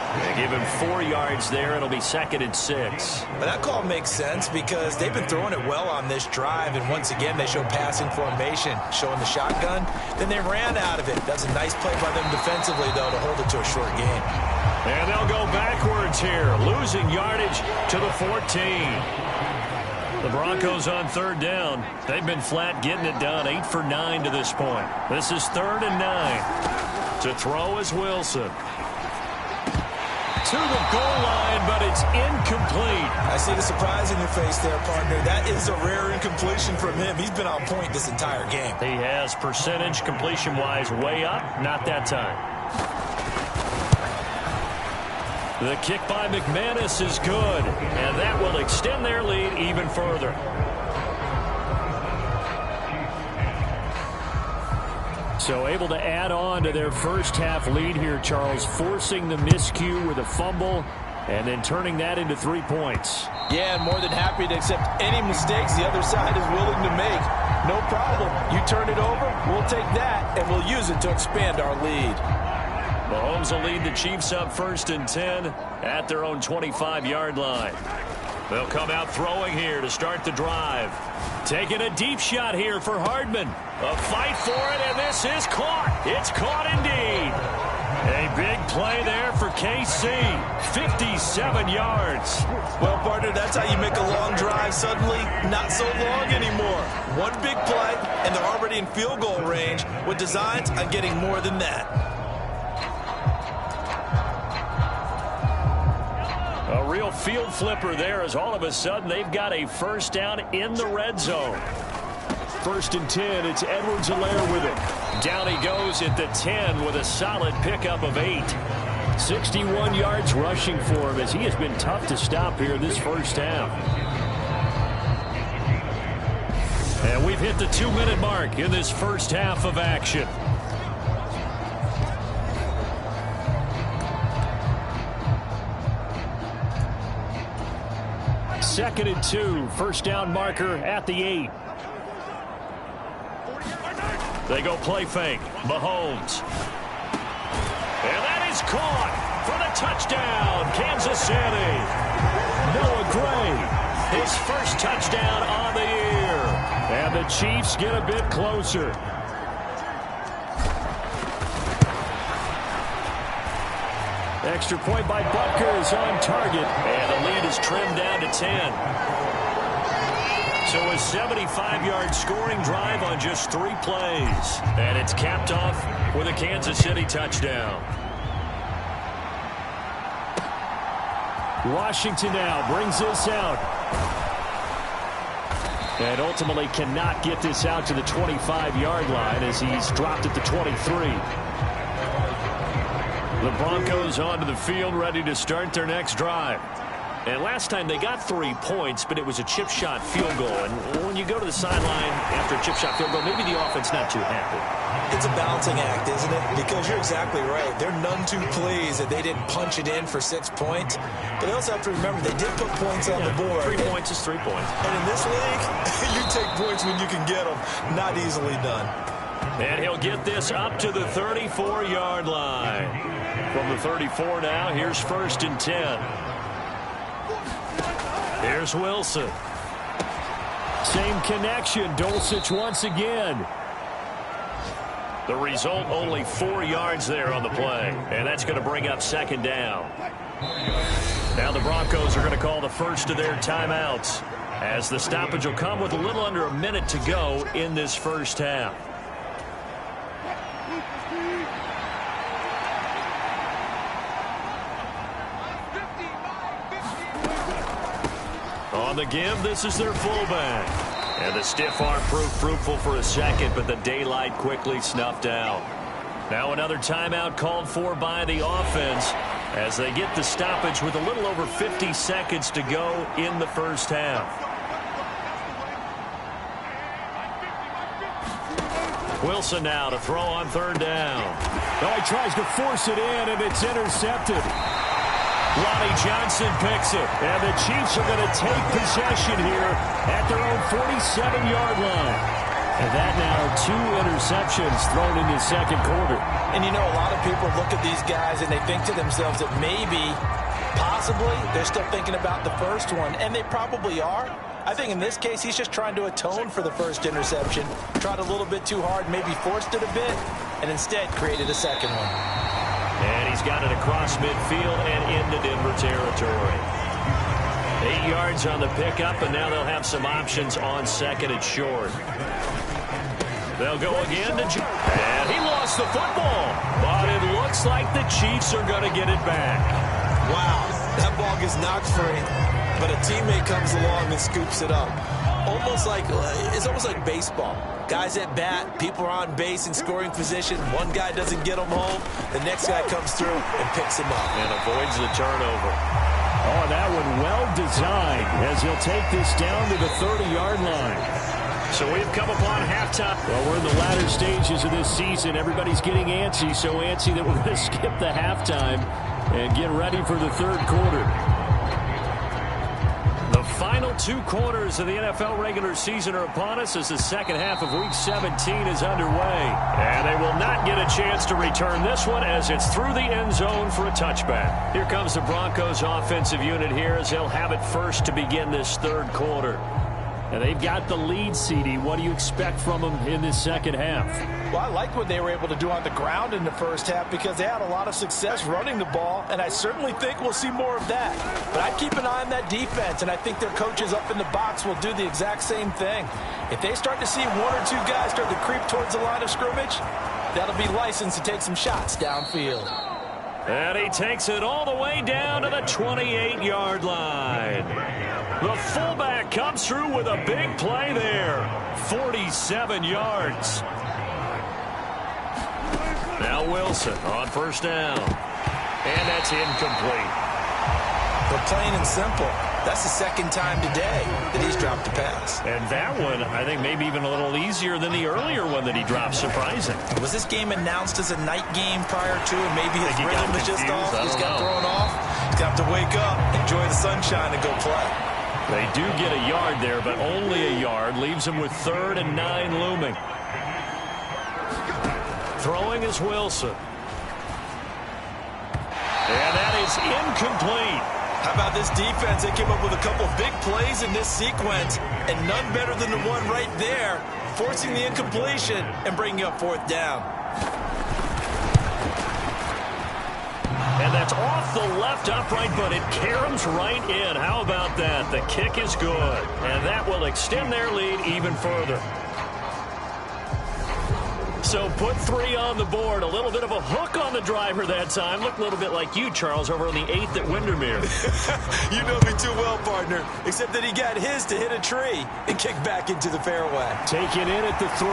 They give him 4 yards there. It'll be 2nd and 6. But that call makes sense because they've been throwing it well on this drive. And once again, they show passing formation, showing the shotgun. Then they ran out of it. That's a nice play by them defensively, though, to hold it to a short game. And they'll go backwards here, losing yardage to the 14. The Broncos on 3rd down. They've been flat getting it done. 8 for 9 to this point. This is 3rd and 9. To throw is Wilson. To the goal line, but it's incomplete. I see the surprise in your face there, partner. That is a rare incompletion from him. He's been on point this entire game. He has percentage completion-wise way up. Not that time. The kick by McManus is good, and that will extend their lead even further. So able to add on to their first half lead here, Charles, forcing the miscue with a fumble and then turning that into 3 points. Yeah, and more than happy to accept any mistakes the other side is willing to make. No problem. You turn it over, we'll take that, and we'll use it to expand our lead. Mahomes will lead the Chiefs up 1st and 10 at their own 25-yard line. They'll come out throwing here to start the drive. Taking a deep shot here for Hardman. A fight for it, and this is caught. It's caught indeed. A big play there for KC. 57 yards. Well, partner, that's how you make a long drive suddenly not so long anymore. One big play, and they're already in field goal range with designs on getting more than that. A real field flipper there as all of a sudden they've got a first down in the red zone. 1st and 10, it's Edwards-Helaire with him. Down he goes at the 10 with a solid pickup of 8. 61 yards rushing for him as he has been tough to stop here this first half. And we've hit the 2-minute mark in this first half of action. Second and 2, first down marker at the 8. They go play fake. Mahomes. And that is caught for the touchdown, Kansas City. Noah Gray, his first touchdown on the year. And the Chiefs get a bit closer. Extra point by Butker is on target. And the lead is trimmed down to 10. So a 75-yard scoring drive on just 3 plays. And it's capped off with a Kansas City touchdown. Washington now brings this out. And ultimately cannot get this out to the 25-yard line as he's dropped at the 23. The Broncos onto the field, ready to start their next drive. And last time they got 3 points, but it was a chip shot field goal. And when you go to the sideline after a chip shot field goal, maybe the offense not too happy. It's a balancing act, isn't it? Because you're exactly right. They're none too pleased that they didn't punch it in for 6 points. But they also have to remember they did put points on the board. 3 points is 3 points. And in this league, you take points when you can get them. Not easily done. And he'll get this up to the 34-yard line. From the 34 now, here's 1st and 10. Here's Wilson. Same connection. Dulcich once again. The result, only 4 yards there on the play. And that's going to bring up 2nd down. Now the Broncos are going to call the first of their timeouts, as the stoppage will come with a little under a minute to go in this first half. On the give, this is their fullback. And the stiff arm proved fruitful for a second, but the daylight quickly snuffed out. Now another timeout called for by the offense as they get the stoppage with a little over 50 seconds to go in the first half. Wilson now to throw on 3rd down. Oh, he tries to force it in, and it's intercepted. Lonnie Johnson picks it, and the Chiefs are going to take possession here at their own 47-yard line. And that now 2 interceptions thrown in the second quarter. And you know, a lot of people look at these guys and they think to themselves that maybe, possibly, they're still thinking about the first one, and they probably are. I think in this case, he's just trying to atone for the first interception. Tried a little bit too hard, maybe forced it a bit, and instead created a second one. And he's got it across midfield and into Denver territory. 8 yards on the pickup, and now they'll have some options on 2nd and short. They'll go again to and he lost the football, but it looks like the Chiefs are going to get it back. Wow, that ball gets knocked free, but a teammate comes along and scoops it up. It's almost like baseball. Guys at bat, people are on base in scoring position. One guy doesn't get him home. The next guy comes through and picks him up. And avoids the turnover. Oh, that one well designed as he'll take this down to the 30-yard line. So we've come upon halftime. Well, we're in the latter stages of this season. Everybody's getting antsy, so antsy that we're going to skip the halftime and get ready for the third quarter. The final 2 quarters of the NFL regular season are upon us as the second half of Week 17 is underway. And they will not get a chance to return this one as it's through the end zone for a touchback. Here comes the Broncos offensive unit here as they'll have it first to begin this third quarter. And they've got the lead, CD. What do you expect from them in this second half? Well, I like what they were able to do on the ground in the first half because they had a lot of success running the ball, and I certainly think we'll see more of that. But I'd keep an eye on that defense, and I think their coaches up in the box will do the exact same thing. If they start to see 1 or 2 guys start to creep towards the line of scrimmage, that'll be licensed to take some shots downfield. And he takes it all the way down to the 28-yard line. The fullback comes through with a big play there. 47 yards. Now Wilson on 1st down. And that's incomplete. But plain and simple, that's the 2nd time today that he's dropped a pass. And that one, I think, maybe even a little easier than the earlier one that he dropped. Surprising. Was this game announced as a night game prior to, and maybe his rhythm was just off? He's got thrown off. He's got to wake up, enjoy the sunshine, and go play. They do get a yard there, but only a yard. Leaves them with 3rd and 9 looming. Throwing is Wilson. is incomplete. How about this defense? They came up with a couple of big plays in this sequence, and none better than the one right there, forcing the incompletion and bringing up fourth down. And that's off the left upright, but it caroms right in. How about that? The kick is good, and that will extend their lead even further. So put 3 on the board. A little bit of a hook on the driver that time. Looked a little bit like you, Charles, over on the 8th at Windermere. You know me too well, partner, except that he got his to hit a tree and kick back into the fairway. Taken in at the 3.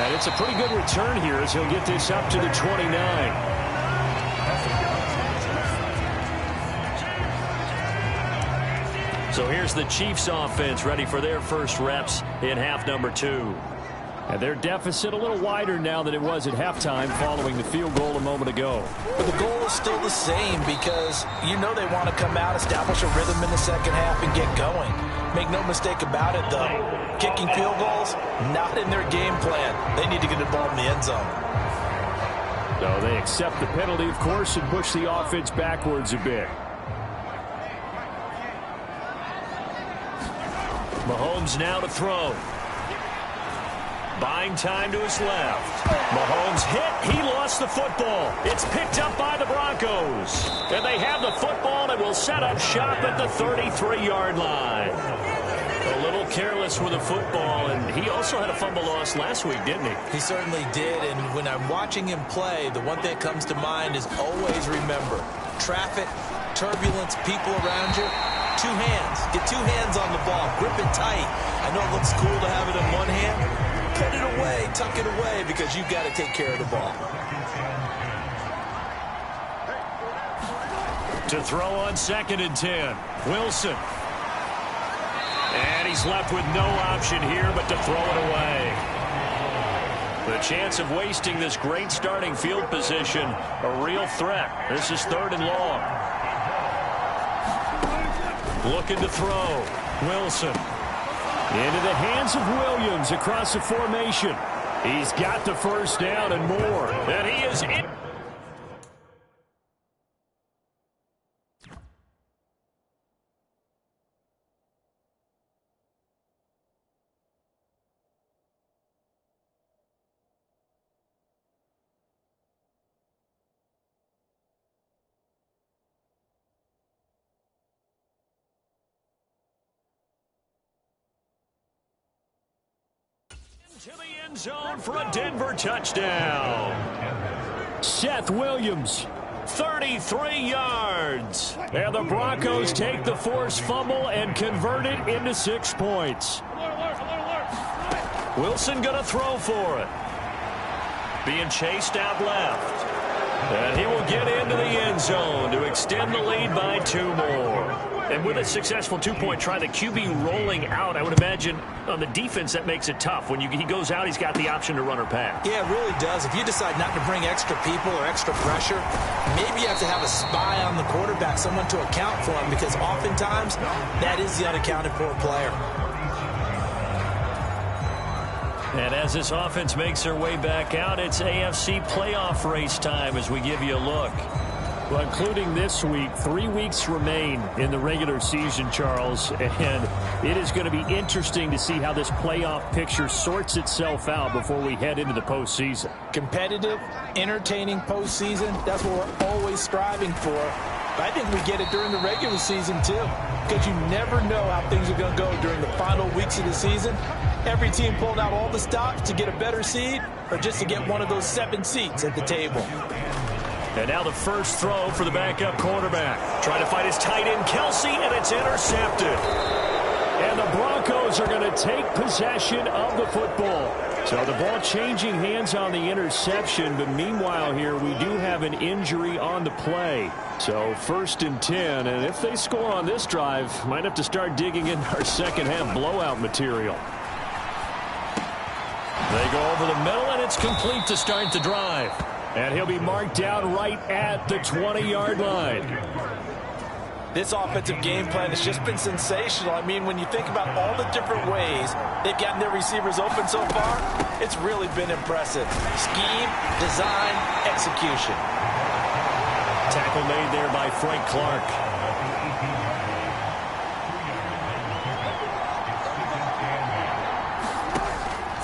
And it's a pretty good return here as he'll get this up to the 29. So here's the Chiefs offense ready for their first reps in half number 2. And their deficit a little wider now than it was at halftime following the field goal a moment ago. But the goal is still the same because you know they want to come out, establish a rhythm in the second half, and get going. Make no mistake about it, though. Kicking field goals, not in their game plan. They need to get the ball in the end zone. So they accept the penalty, of course, and push the offense backwards a bit. Mahomes now to throw. Buying time to his left. Mahomes hit. He lost the football. It's picked up by the Broncos. And they have the football and will set up shop at the 33-yard line. A little careless with the football, and he also had a fumble loss last week, didn't he? He certainly did, and when I'm watching him play, the one thing that comes to mind is always remember, traffic, turbulence, people around you, 2 hands. Get 2 hands on the ball. Grip it tight. I know it looks cool to have it in one hand. Put it away. Tuck it away because you've got to take care of the ball. To throw on 2nd and 10. Wilson. And he's left with no option here but to throw it away. The chance of wasting this great starting field position, a real threat. This is 3rd and long. Looking to throw. Wilson. Into the hands of Williams across the formation. He's got the first down and more. And he is in. To the end zone for a Denver touchdown. Seth Williams, 33 yards. And the Broncos take the forced fumble and convert it into 6 points. Wilson going to throw for it. Being chased out left. And he will get into the end zone to extend the lead by 2 more. And with a successful 2-point try, the QB rolling out, I would imagine on the defense that makes it tough. When he goes out, he's got the option to run or pass. Yeah, it really does. If you decide not to bring extra people or extra pressure, maybe you have to have a spy on the quarterback, someone to account for him, because oftentimes that is the unaccounted for player. And as this offense makes their way back out, it's AFC playoff race time as we give you a look. Well, including this week, 3 weeks remain in the regular season, Charles, and it is going to be interesting to see how this playoff picture sorts itself out before we head into the postseason. Competitive, entertaining postseason, that's what we're always striving for. But I think we get it during the regular season, too, because you never know how things are going to go during the final weeks of the season. Every team pulling out all the stops to get a better seed or just to get one of those 7 seats at the table. And now the first throw for the backup quarterback. Trying to find his tight end, Kelsey, and it's intercepted. And the Broncos are going to take possession of the football. So the ball changing hands on the interception, but meanwhile here we do have an injury on the play. So 1st and 10, and if they score on this drive, might have to start digging in our second half blowout material. They go over the middle, and it's complete to start the drive. And he'll be marked down right at the 20-yard line. This offensive game plan has just been sensational. I mean, when you think about all the different ways they've gotten their receivers open so far, it's really been impressive. Scheme, design, execution. Tackle made there by Frank Clark.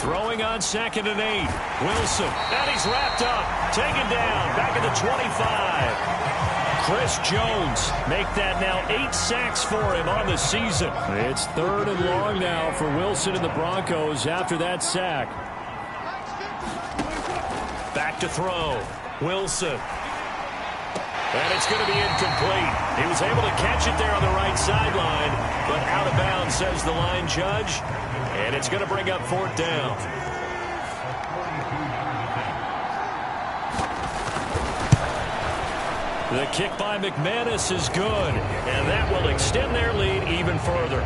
Throwing on 2nd and 8. Wilson. And he's wrapped up. Taken down. Back at the 25. Chris Jones make that now 8 sacks for him on the season. It's 3rd and long now for Wilson and the Broncos after that sack. Back to throw. Wilson. And it's going to be incomplete. He was able to catch it there on the right sideline, but out of bounds, says the line judge. And it's going to bring up 4th down. The kick by McManus is good, and that will extend their lead even further.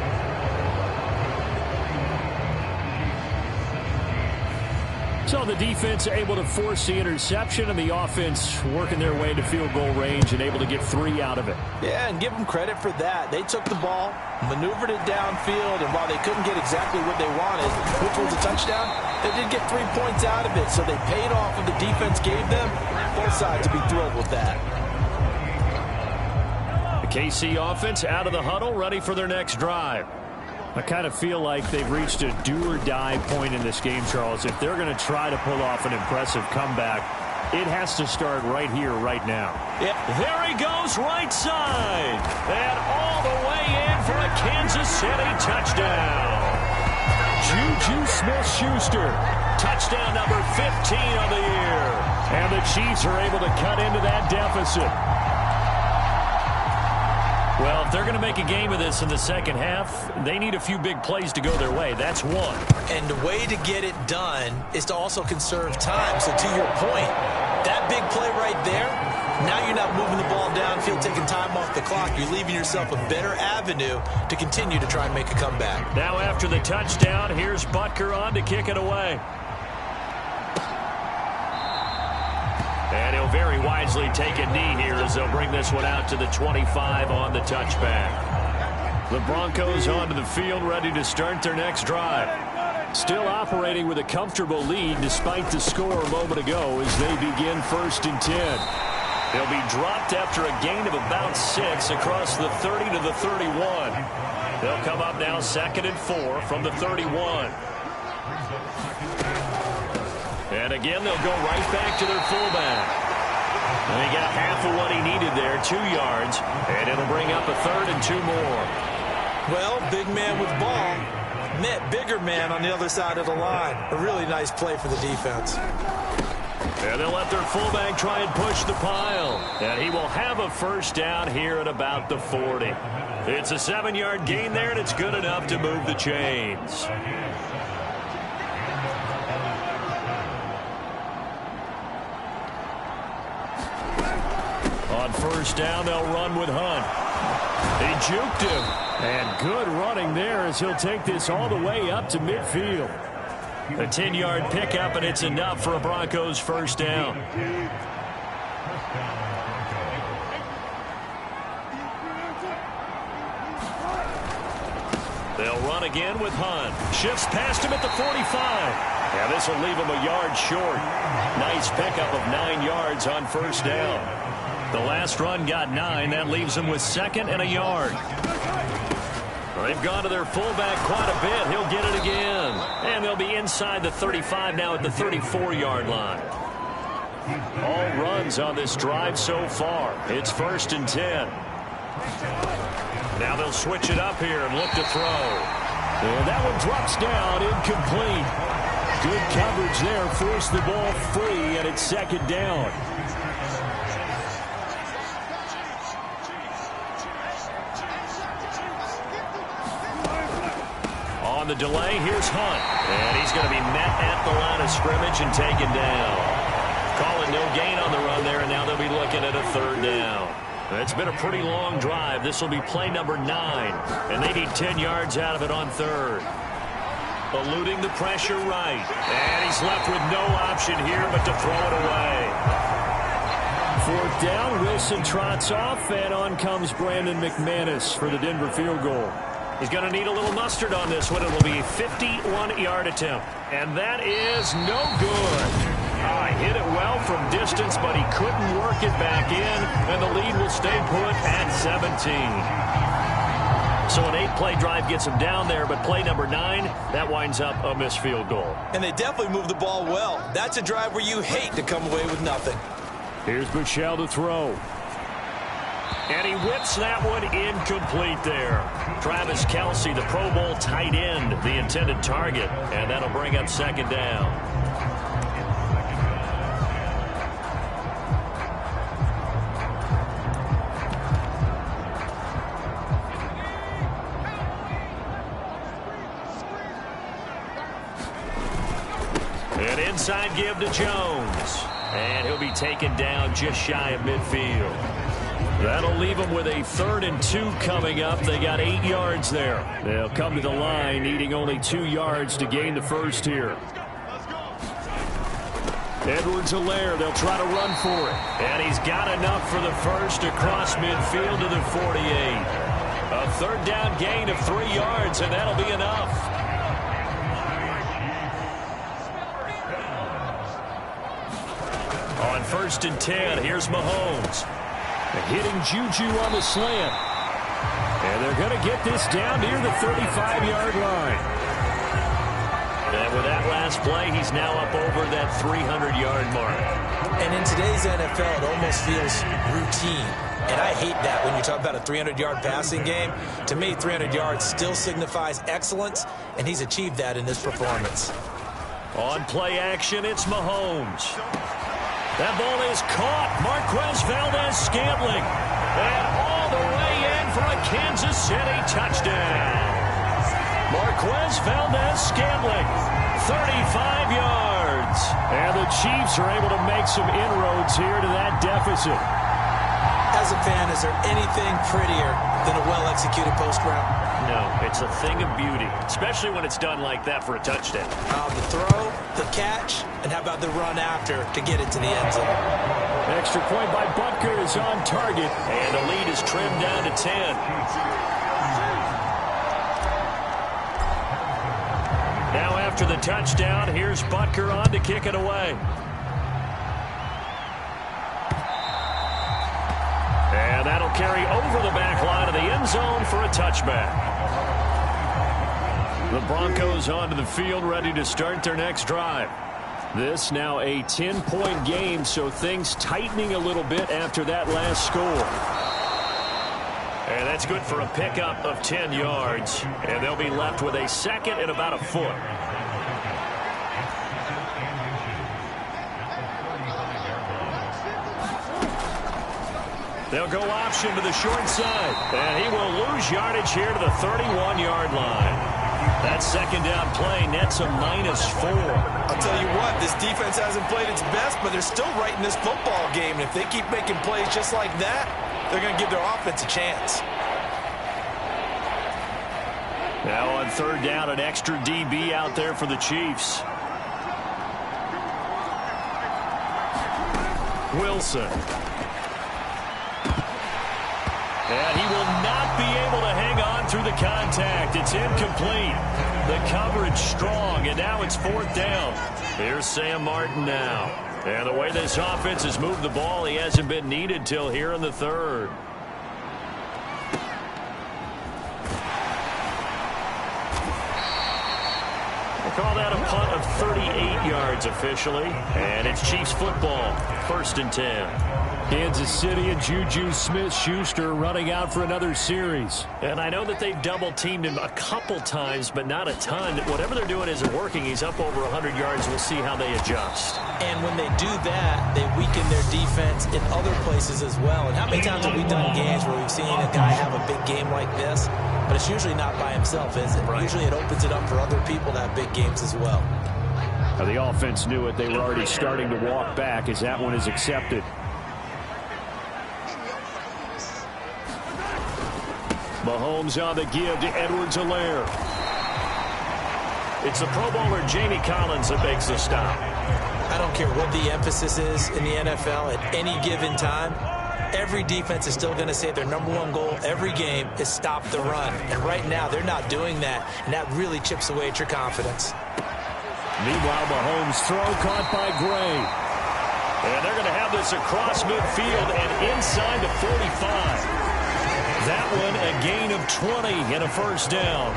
So the defense able to force the interception, and the offense working their way to field goal range and able to get 3 out of it. Yeah, and give them credit for that. They took the ball, maneuvered it downfield, and while they couldn't get exactly what they wanted, which was a touchdown, they did get 3 points out of it. So they paid off what the defense gave them. Both sides to be thrilled with that. The KC offense out of the huddle, ready for their next drive. I kind of feel like they've reached a do-or-die point in this game, Charles. If they're going to try to pull off an impressive comeback, it has to start right here, right now. Yeah. There he goes, right side. And all the way in for a Kansas City touchdown. Juju Smith-Schuster. Touchdown number 15 on the year. And the Chiefs are able to cut into that deficit. Well, if they're going to make a game of this in the second half, they need a few big plays to go their way. That's one. And the way to get it done is to also conserve time. So to your point, that big play right there, now you're not moving the ball downfield, taking time off the clock. You're leaving yourself a better avenue to continue to try and make a comeback. Now after the touchdown, here's Butker on to kick it away. And he'll very wisely take a knee here as they'll bring this one out to the 25 on the touchback. The Broncos onto the field, ready to start their next drive. Still operating with a comfortable lead despite the score a moment ago as they begin 1st and 10. They'll be dropped after a gain of about 6 across the 30 to the 31. They'll come up now 2nd and 4 from the 31. And again, they'll go right back to their fullback. And he got half of what he needed there, 2 yards, and it'll bring up a 3rd and 2 more. Well, big man with ball met bigger man on the other side of the line. A really nice play for the defense. And they'll let their fullback try and push the pile. And he will have a 1st down here at about the 40. It's a 7-yard gain there, and it's good enough to move the chains. On 1st down, they'll run with Hunt. He juked him. And good running there as he'll take this all the way up to midfield. A 10-yard pickup, and it's enough for a Broncos 1st down. They'll run again with Hunt. Shifts past him at the 45. Yeah, this will leave him a yard short. Nice pickup of 9 yards on 1st down. The last run got 9. That leaves him with 2nd and a yard. They've gone to their fullback quite a bit. He'll get it again. And they'll be inside the 35 now at the 34-yard line. All runs on this drive so far. It's 1st and 10. Now they'll switch it up here and look to throw. And that one drops down, incomplete. Good coverage there. Forced the ball free, and it's 2nd down. On the delay, here's Hunt. And he's going to be met at the line of scrimmage and taken down. Calling no gain on the run there, and now they'll be looking at a 3rd down. It's been a pretty long drive. This will be play number 9, and they need 10 yards out of it on 3rd. Eluding the pressure right, and he's left with no option here but to throw it away. 4th down, Wilson trots off, and on comes Brandon McManus for the Denver field goal. He's going to need a little mustard on this one. It will be a 51-yard attempt, and that is no good. Hit it well from distance, but he couldn't work it back in, and the lead will stay put at 17. So an 8-play drive gets him down there, but play number 9, that winds up a missed field goal. And they definitely moved the ball well. That's a drive where you hate to come away with nothing. Here's Michel to throw. And he whips that one incomplete there. Travis Kelce, the Pro Bowl tight end, the intended target, and that'll bring up second down. An inside give to Jones. And he'll be taken down just shy of midfield. That'll leave them with a 3rd and 2 coming up. They got 8 yards there. They'll come to the line needing only 2 yards to gain the first here. Edwards-Helaire, they'll try to run for it. And he's got enough for the first across midfield to the 48. A 3rd down gain of 3 yards, and that'll be enough. On 1st and 10, here's Mahomes. Hitting Juju on the slant. And they're going to get this down near the 35-yard line. And with that last play, he's now up over that 300-yard mark. And in today's NFL, it almost feels routine. And I hate that when you talk about a 300-yard passing game. To me, 300 yards still signifies excellence, and he's achieved that in this performance. On play action, it's Mahomes. That ball is caught. Marquez Valdez-Scantling. And all the way in for a Kansas City touchdown. Marquez Valdez-Scantling, 35 yards. And the Chiefs are able to make some inroads here to that deficit. As a fan, is there anything prettier than a well-executed post route? No, it's a thing of beauty, especially when it's done like that for a touchdown. The throw, the catch, and how about the run after to get it to the end zone? Extra point by Butker is on target, and the lead is trimmed down to 10. Now after the touchdown, here's Butker on to kick it away. And that'll carry over the back line of the end zone for a touchback. The Broncos onto the field, ready to start their next drive. This now a 10-point game, so things tightening a little bit after that last score. And that's good for a pickup of 10 yards. And they'll be left with a 2nd and about a foot. They'll go option to the short side. And he will lose yardage here to the 31-yard line. That 2nd down play nets a -4. I'll tell you what, this defense hasn't played its best, but they're still right in this football game. And if they keep making plays just like that, they're going to give their offense a chance. Now on 3rd down, an extra DB out there for the Chiefs. Wilson. And he will not be able to hang on through the contact. It's incomplete. The coverage strong, and now it's 4th down. Here's Sam Martin now. And the way this offense has moved the ball, he hasn't been needed till here in the 3rd. We'll call that a punt of 38 yards officially. And it's Chiefs football, 1st and 10. Kansas City and Juju Smith-Schuster running out for another series. And I know that they've double-teamed him a couple times, but not a ton. Whatever they're doing isn't working. He's up over 100 yards. We'll see how they adjust. And when they do that, they weaken their defense in other places as well. And how many times have we done games where we've seen a guy have a big game like this? But it's usually not by himself, is it? Right. Usually it opens it up for other people to have big games as well. Now the offense knew it. They were already starting to walk back as that one is accepted. Mahomes on the give to Edwards-Helaire. It's the Pro Bowler Jamie Collins that makes the stop. I don't care what the emphasis is in the NFL at any given time. Every defense is still going to say their #1 goal every game is stop the run. And right now, they're not doing that, and that really chips away at your confidence. Meanwhile, Mahomes' throw caught by Gray. And they're going to have this across midfield and inside the 45. That one a gain of 20 and a first down.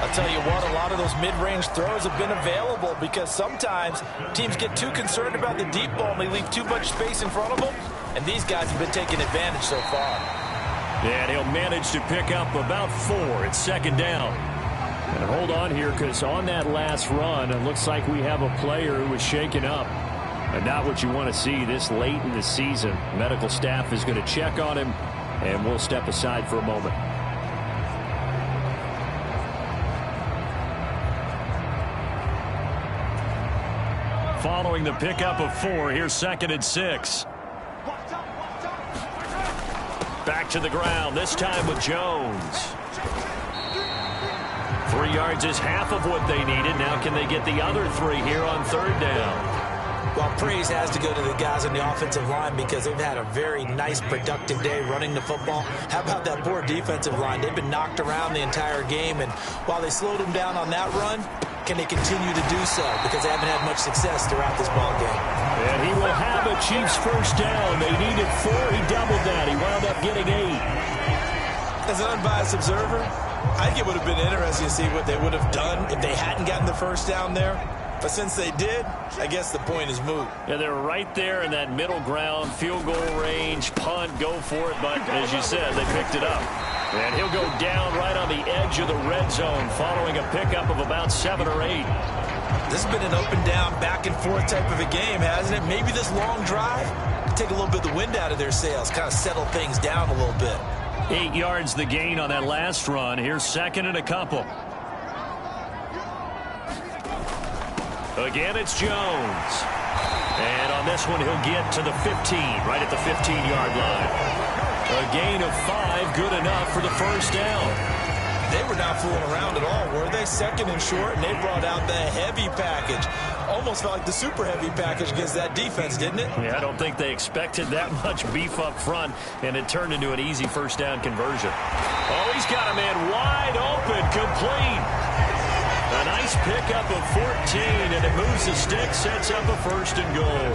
I'll tell you what, a lot of those mid-range throws have been available because sometimes teams get too concerned about the deep ball and they leave too much space in front of them. And these guys have been taking advantage so far. And he'll manage to pick up about 4. It's second down. And hold on here because on that last run, it looks like we have a player who was shaken up. And not what you want to see this late in the season. Medical staff is going to check on him, and we'll step aside for a moment. Following the pickup of 4, here's 2nd and 6. Back to the ground, this time with Jones. 3 yards is half of what they needed. Now can they get the other 3 here on 3rd down? Well, praise has to go to the guys on the offensive line because they've had a very nice, productive day running the football. How about that poor defensive line? They've been knocked around the entire game, and while they slowed them down on that run, can they continue to do so? Because they haven't had much success throughout this ball game. And he will have a Chiefs first down. They needed 4. He doubled that. He wound up getting 8. As an unbiased observer, I think it would have been interesting to see what they would have done if they hadn't gotten the first down there. But since they did, I guess the point is moot. Yeah, they're right there in that middle ground, field goal range, punt, go for it. But as you said, they picked it up. And he'll go down right on the edge of the red zone following a pickup of about 7 or 8. This has been an up and down, back and forth type of a game, hasn't it? Maybe this long drive can take a little bit of the wind out of their sails, kind of settle things down a little bit. 8 yards the gain on that last run. Here's 2nd and a couple. Again, it's Jones. And on this one, he'll get to the 15, right at the 15-yard line. A gain of 5, good enough for the first down. They were not fooling around at all, were they? 2nd and short, and they brought out the heavy package. Almost felt like the super heavy package against that defense, didn't it? Yeah, I don't think they expected that much beef up front, and it turned into an easy first down conversion. Oh, he's got a man wide open, complete. A nice pickup of 14, and it moves the stick, sets up a 1st and goal.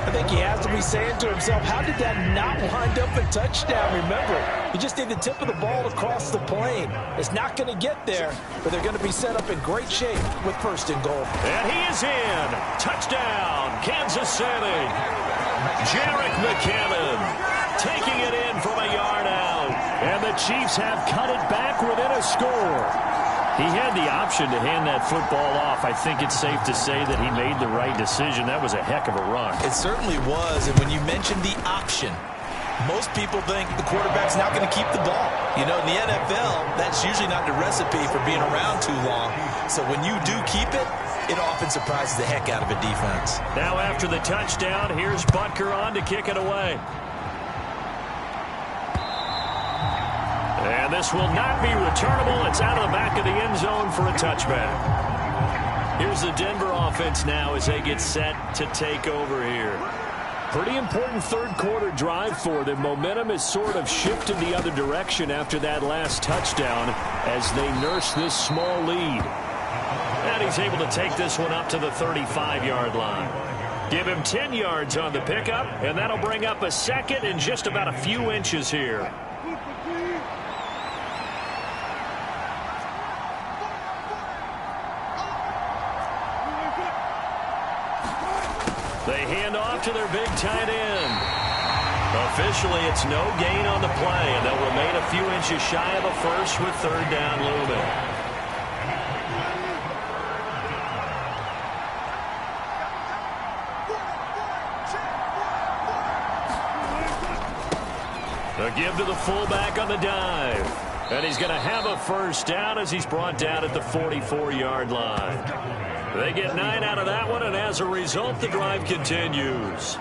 I think he has to be saying to himself, how did that not wind up a touchdown? Remember, you just need the tip of the ball to cross the plane. It's not going to get there, but they're going to be set up in great shape with 1st and goal. And he is in. Touchdown, Kansas City. Jerick McKinnon taking it in from a yard out. And the Chiefs have cut it back within a score. He had the option to hand that football off. I think it's safe to say that he made the right decision. That was a heck of a run. It certainly was. And when you mentioned the option, most people think the quarterback's not going to keep the ball. You know, in the NFL, that's usually not the recipe for being around too long. So when you do keep it, it often surprises the heck out of a defense. Now after the touchdown, here's Butker on to kick it away. And this will not be returnable. It's out of the back of the end zone for a touchback. Here's the Denver offense now as they get set to take over here. Pretty important 3rd quarter drive for them. Momentum has sort of shifted the other direction after that last touchdown as they nurse this small lead. And he's able to take this one up to the 35-yard line. Give him 10 yards on the pickup, and that'll bring up a 2nd and just about a few inches here. They hand off to their big tight end. Officially, it's no gain on the play, and they'll remain a few inches shy of a 1st with 3rd down looming. A give to the fullback on the dive. And he's going to have a first down as he's brought down at the 44-yard line. They get 9 out of that one, and as a result, the drive continues.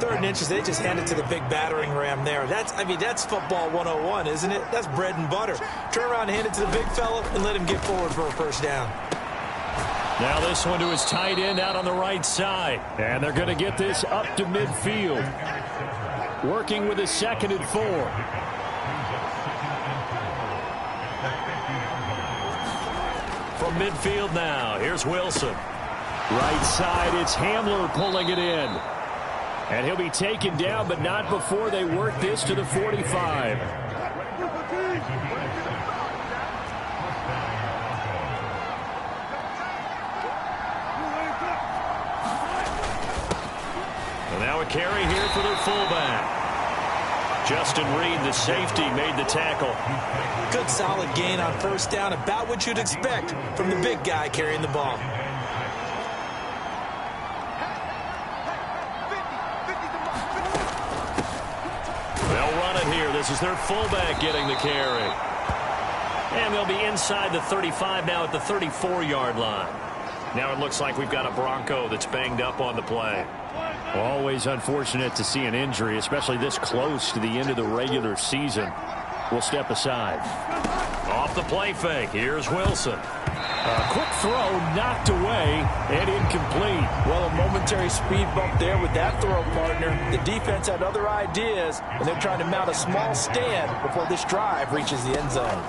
3rd and inches, they just hand it to the big battering ram there. That's football 101, isn't it? That's bread and butter. Turn around and hand it to the big fella and let him get forward for a first down. Now this one to his tight end out on the right side. And they're going to get this up to midfield. Working with a 2nd and 4. from midfield now. Here's Wilson. Right side, it's Hamler pulling it in. And he'll be taken down, but not before they work this to the 45. And now a carry here for their fullback. Justin Reed, the safety, made the tackle. Good solid gain on first down, about what you'd expect from the big guy carrying the ball. They'll run it here. This is their fullback getting the carry. And they'll be inside the 35 now at the 34-yard line. Now it looks like we've got a Bronco that's banged up on the play. Always unfortunate to see an injury, especially this close to the end of the regular season. We'll step aside. Off the play fake, here's Wilson. A quick throw knocked away and incomplete. Well, a momentary speed bump there with that throw, partner. The defense had other ideas, and they're trying to mount a small stand before this drive reaches the end zone.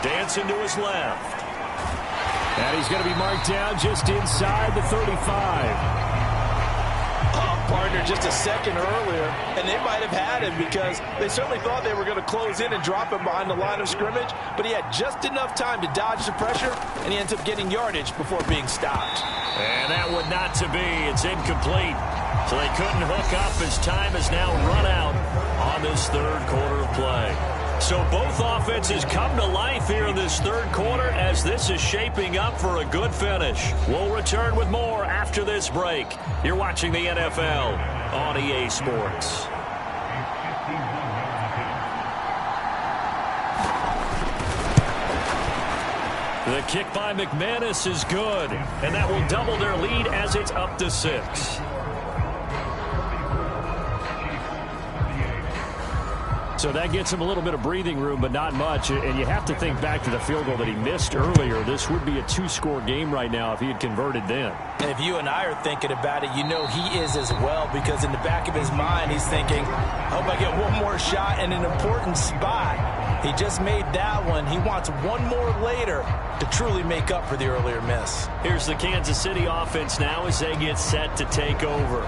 Dancing to his left. And he's going to be marked down just inside the 35. Partner, just a second earlier, and they might have had him because they certainly thought they were going to close in and drop him behind the line of scrimmage, but he had just enough time to dodge the pressure, and he ends up getting yardage before being stopped. And that one not to be. It's incomplete. So they couldn't hook up as time has now run out on this third quarter of play. So both offenses come to life here in this third quarter as this is shaping up for a good finish. We'll return with more after this break. You're watching the NFL on EA Sports. The kick by McManus is good, and that will double their lead as it's up to 6. So that gets him a little bit of breathing room, but not much. And you have to think back to the field goal that he missed earlier. This would be a 2-score game right now if he had converted then. And if you and I are thinking about it, you know he is as well, because in the back of his mind, he's thinking, I hope I get one more shot in an important spot. He just made that one. He wants one more later to truly make up for the earlier miss. Here's the Kansas City offense now as they get set to take over.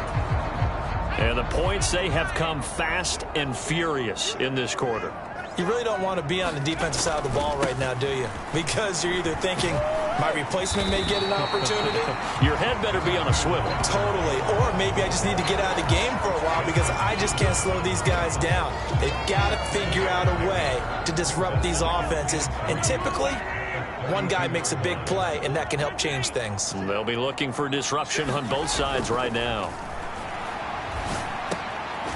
And the points, they have come fast and furious in this quarter. You really don't want to be on the defensive side of the ball right now, do you? Because you're either thinking, my replacement may get an opportunity. Your head better be on a swivel. Totally. Or maybe I just need to get out of the game for a while because I just can't slow these guys down. They've got to figure out a way to disrupt these offenses. And typically, one guy makes a big play, and that can help change things. They'll be looking for disruption on both sides right now.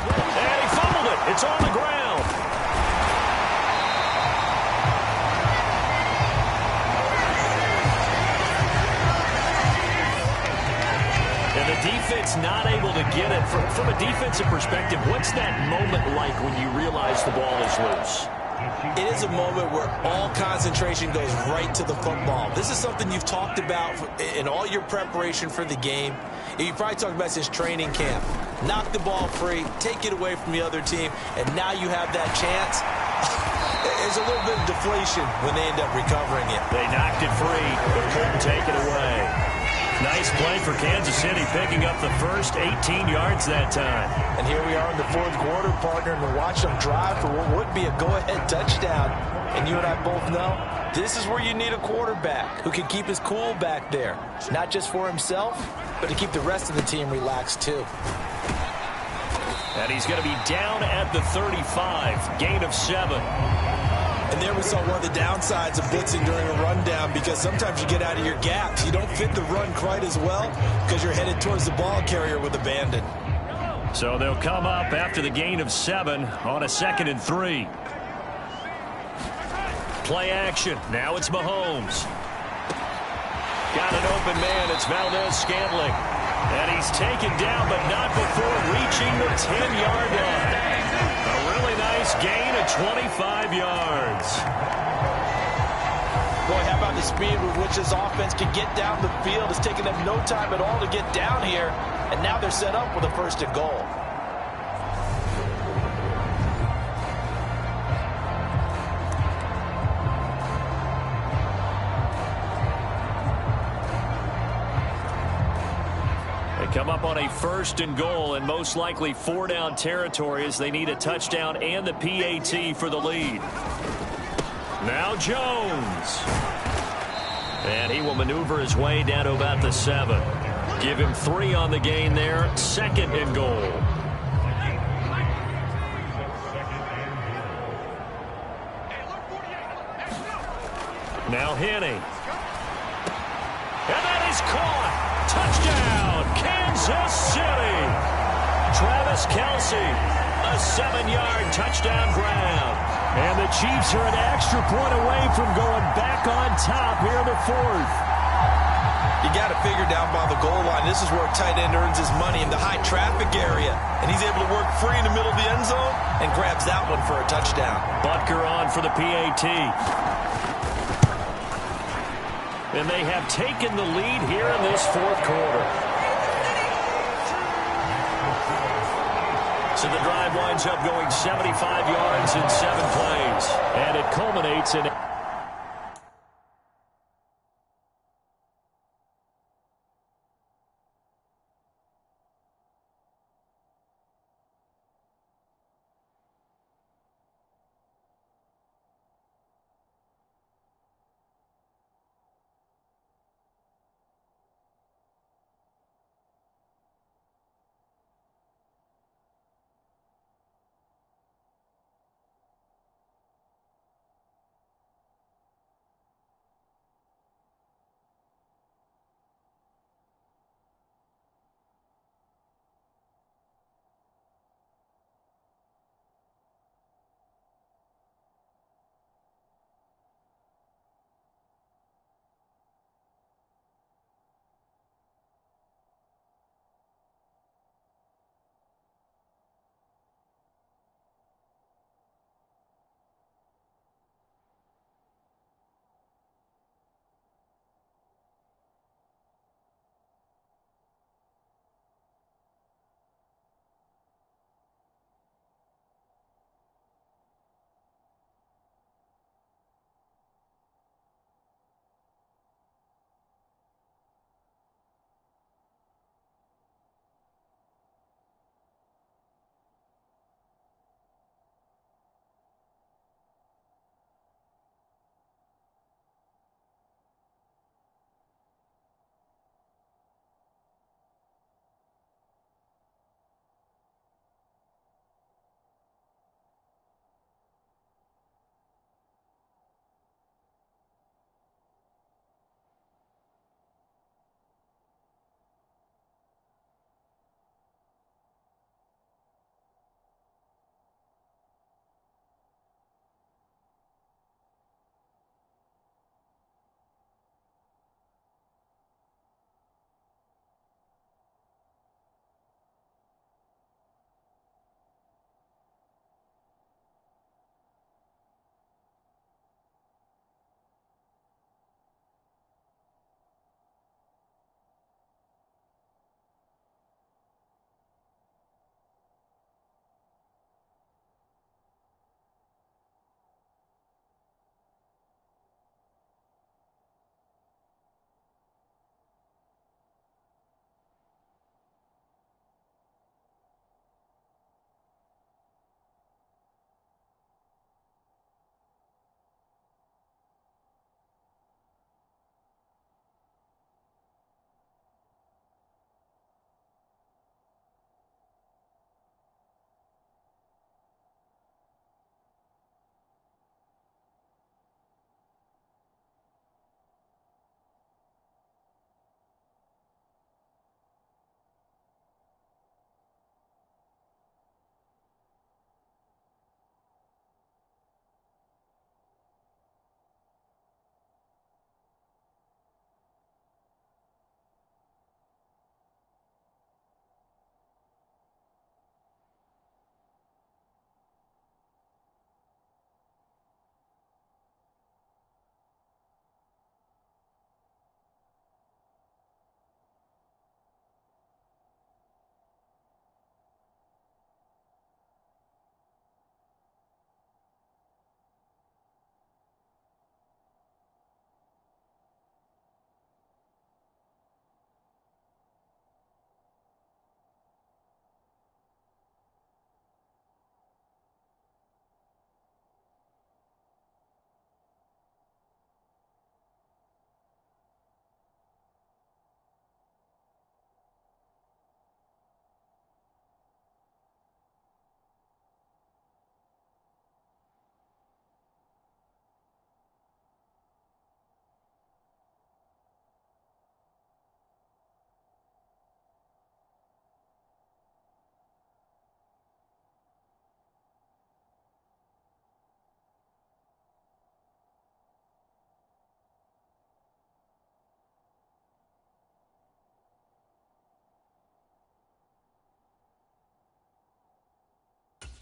And he fumbled it. It's on the ground. And the defense not able to get it. From a defensive perspective, what's that moment like when you realize the ball is loose? It is a moment where all concentration goes right to the football. This is something you've talked about in all your preparation for the game. You probably talked about since training camp. Knock the ball free, take it away from the other team, and now you have that chance. There's a little bit of deflation when they end up recovering it. They knocked it free, but couldn't take it away. Nice play for Kansas City, picking up the first 18 yards that time. And here we are in the fourth quarter, partner, and to watch them drive for what would be a go-ahead touchdown. And you and I both know this is where you need a quarterback who can keep his cool back there. Not just for himself, but to keep the rest of the team relaxed too. And he's going to be down at the 35, gain of 7. And there we saw one of the downsides of blitzing during a rundown, because sometimes you get out of your gaps. You don't fit the run quite as well because you're headed towards the ball carrier with abandon. So they'll come up after the gain of 7 on a 2nd and 3. Play action. Now it's Mahomes. Got an open man. It's Valdez-Scantling. And he's taken down, but not before reaching the 10-yard line. A really nice gain of 25 yards. Boy, how about the speed with which this offense can get down the field? It's taken them no time at all to get down here, and now they're set up with a 1st and goal. Come up on a 1st and goal and most likely 4-down territory as they need a touchdown and the PAT for the lead. Now Jones. And he will maneuver his way down to about the 7. Give him 3 on the gain there. 2nd and goal. Now Henney. And that is caught. Touchdown, Kansas City. Travis Kelce, a 7-yard touchdown grab. And the Chiefs are an extra point away from going back on top here in the 4th. You got to figure down by the goal line. This is where a tight end earns his money in the high traffic area. And he's able to work free in the middle of the end zone and grabs that one for a touchdown. Butker on for the PAT. And they have taken the lead here in this 4th quarter. So the drive winds up going 75 yards in 7 plays. And it culminates in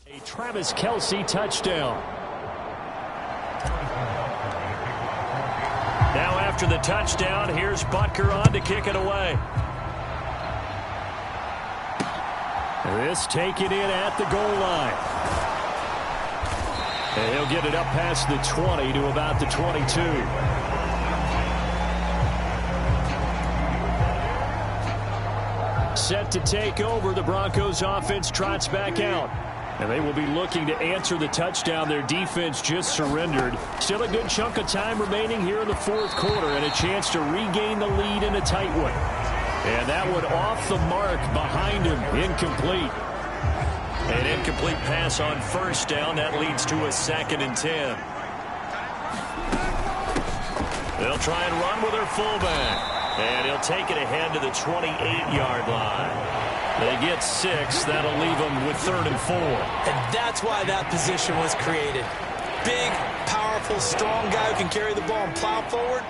A Travis Kelce touchdown. Now after the touchdown, here's Butker on to kick it away. This taken in at the goal line. And he'll get it up past the 20 to about the 22. Set to take over, the Broncos offense trots back out. And they will be looking to answer the touchdown their defense just surrendered. Still a good chunk of time remaining here in the fourth quarter and a chance to regain the lead in a tight one. And that one off the mark behind him, incomplete. An incomplete pass on first down. That leads to a 2nd and 10. They'll try and run with their fullback. And he'll take it ahead to the 28-yard line. They get 6. That'll leave them with 3rd and 4. And that's why that position was created. Big, powerful, strong guy who can carry the ball and plow forward.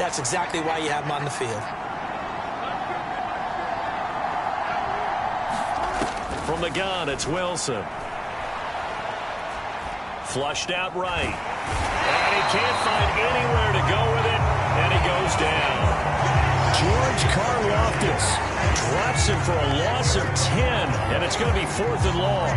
That's exactly why you have him on the field. From the gun, it's Wilson. Flushed out right. And he can't find anywhere to go with it. And he goes down. George Karlaftis drops him for a loss of 10. And it's going to be 4th and long.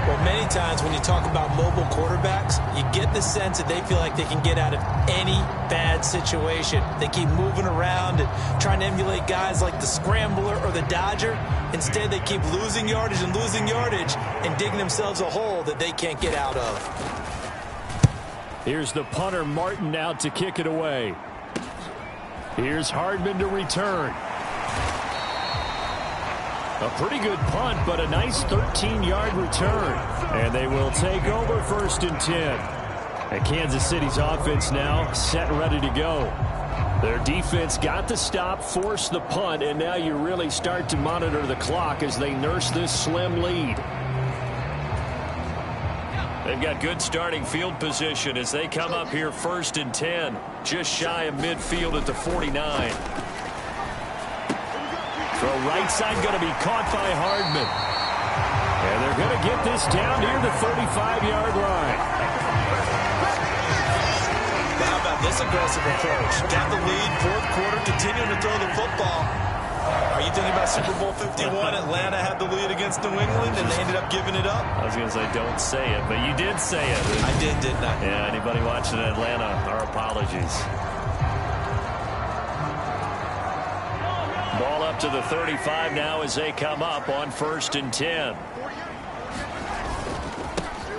Well, many times when you talk about mobile quarterbacks, you get the sense that they feel like they can get out of any bad situation. They keep moving around and trying to emulate guys like the Scrambler or the Dodger. Instead, they keep losing yardage and digging themselves a hole that they can't get out of. Here's the punter, Martin, out to kick it away. Here's Hardman to return. A pretty good punt, but a nice 13-yard return. And they will take over 1st and 10. And Kansas City's offense now set and ready to go. Their defense got the stop, forced the punt, and now you really start to monitor the clock as they nurse this slim lead. They've got good starting field position as they come up here 1st and 10, just shy of midfield at the 49. Throw right side going to be caught by Hardman. And they're going to get this down near the 35-yard line. How about this aggressive approach? Got the lead, 4th quarter, continuing to throw the football. Are you thinking about Super Bowl 51? Atlanta had the lead against New England, and they ended up giving it up? I was going to say, don't say it, but you did say it. I did, didn't I? Yeah, anybody watching Atlanta, our apologies. Ball up to the 35 now as they come up on 1st and 10.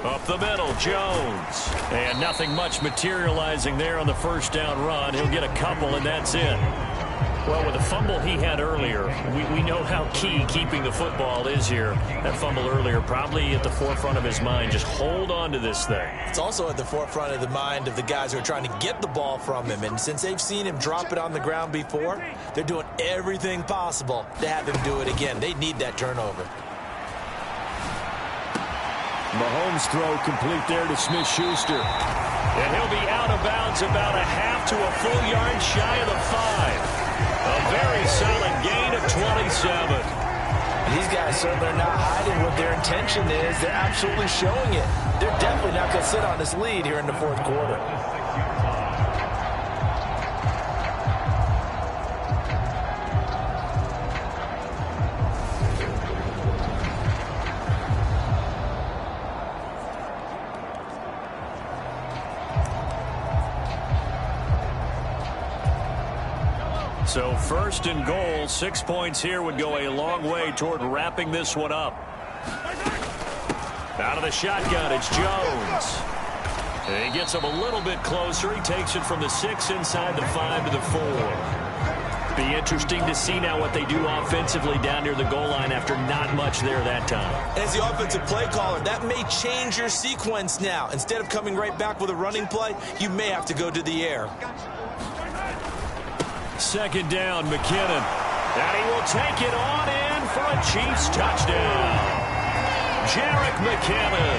Up the middle, Jones. And nothing much materializing there on the 1st down run. He'll get a couple, and that's it. Well, with the fumble he had earlier, we know how key keeping the football is here. That fumble earlier probably at the forefront of his mind. Just hold on to this thing. It's also at the forefront of the mind of the guys who are trying to get the ball from him. And since they've seen him drop it on the ground before, they're doing everything possible to have him do it again. They need that turnover. Mahomes' throw complete there to Smith-Schuster. And he'll be out of bounds about a half to a full yard shy of the 5. A very solid gain of 27. These guys certainly are not hiding what their intention is. They're absolutely showing it. They're definitely not going to sit on this lead here in the 4th quarter. So 1st and goal, 6 points here would go a long way toward wrapping this one up. Out of the shotgun, it's Jones. And he gets him a little bit closer. He takes it from the 6 inside the 5 to the 4. Be interesting to see now what they do offensively down near the goal line after not much there that time. As the offensive play caller, that may change your sequence now. Instead of coming right back with a running play, you may have to go to the air. 2nd down, McKinnon. And he will take it on in for a Chiefs touchdown. Jerick McKinnon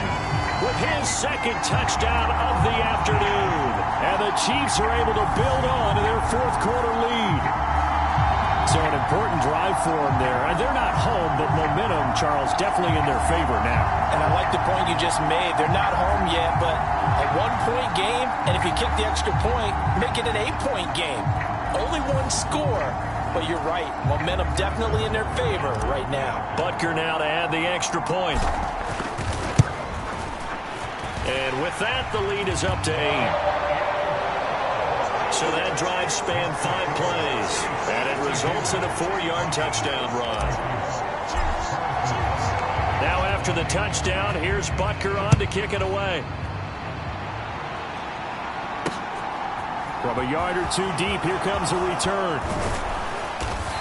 with his 2nd touchdown of the afternoon. And the Chiefs are able to build on to their 4th quarter lead. So an important drive for them there. And they're not home, but momentum, Charles, definitely in their favor now. And I like the point you just made. They're not home yet, but a one-point game, and if you kick the extra point, make it an 8-point game. Only one score, but you're right. Momentum definitely in their favor right now. Butker now to add the extra point. And with that, the lead is up to 8. So that drive spanned 5 plays, and it results in a 4-yard touchdown run. Now after the touchdown, here's Butker on to kick it away. From a yard or two deep, here comes a return.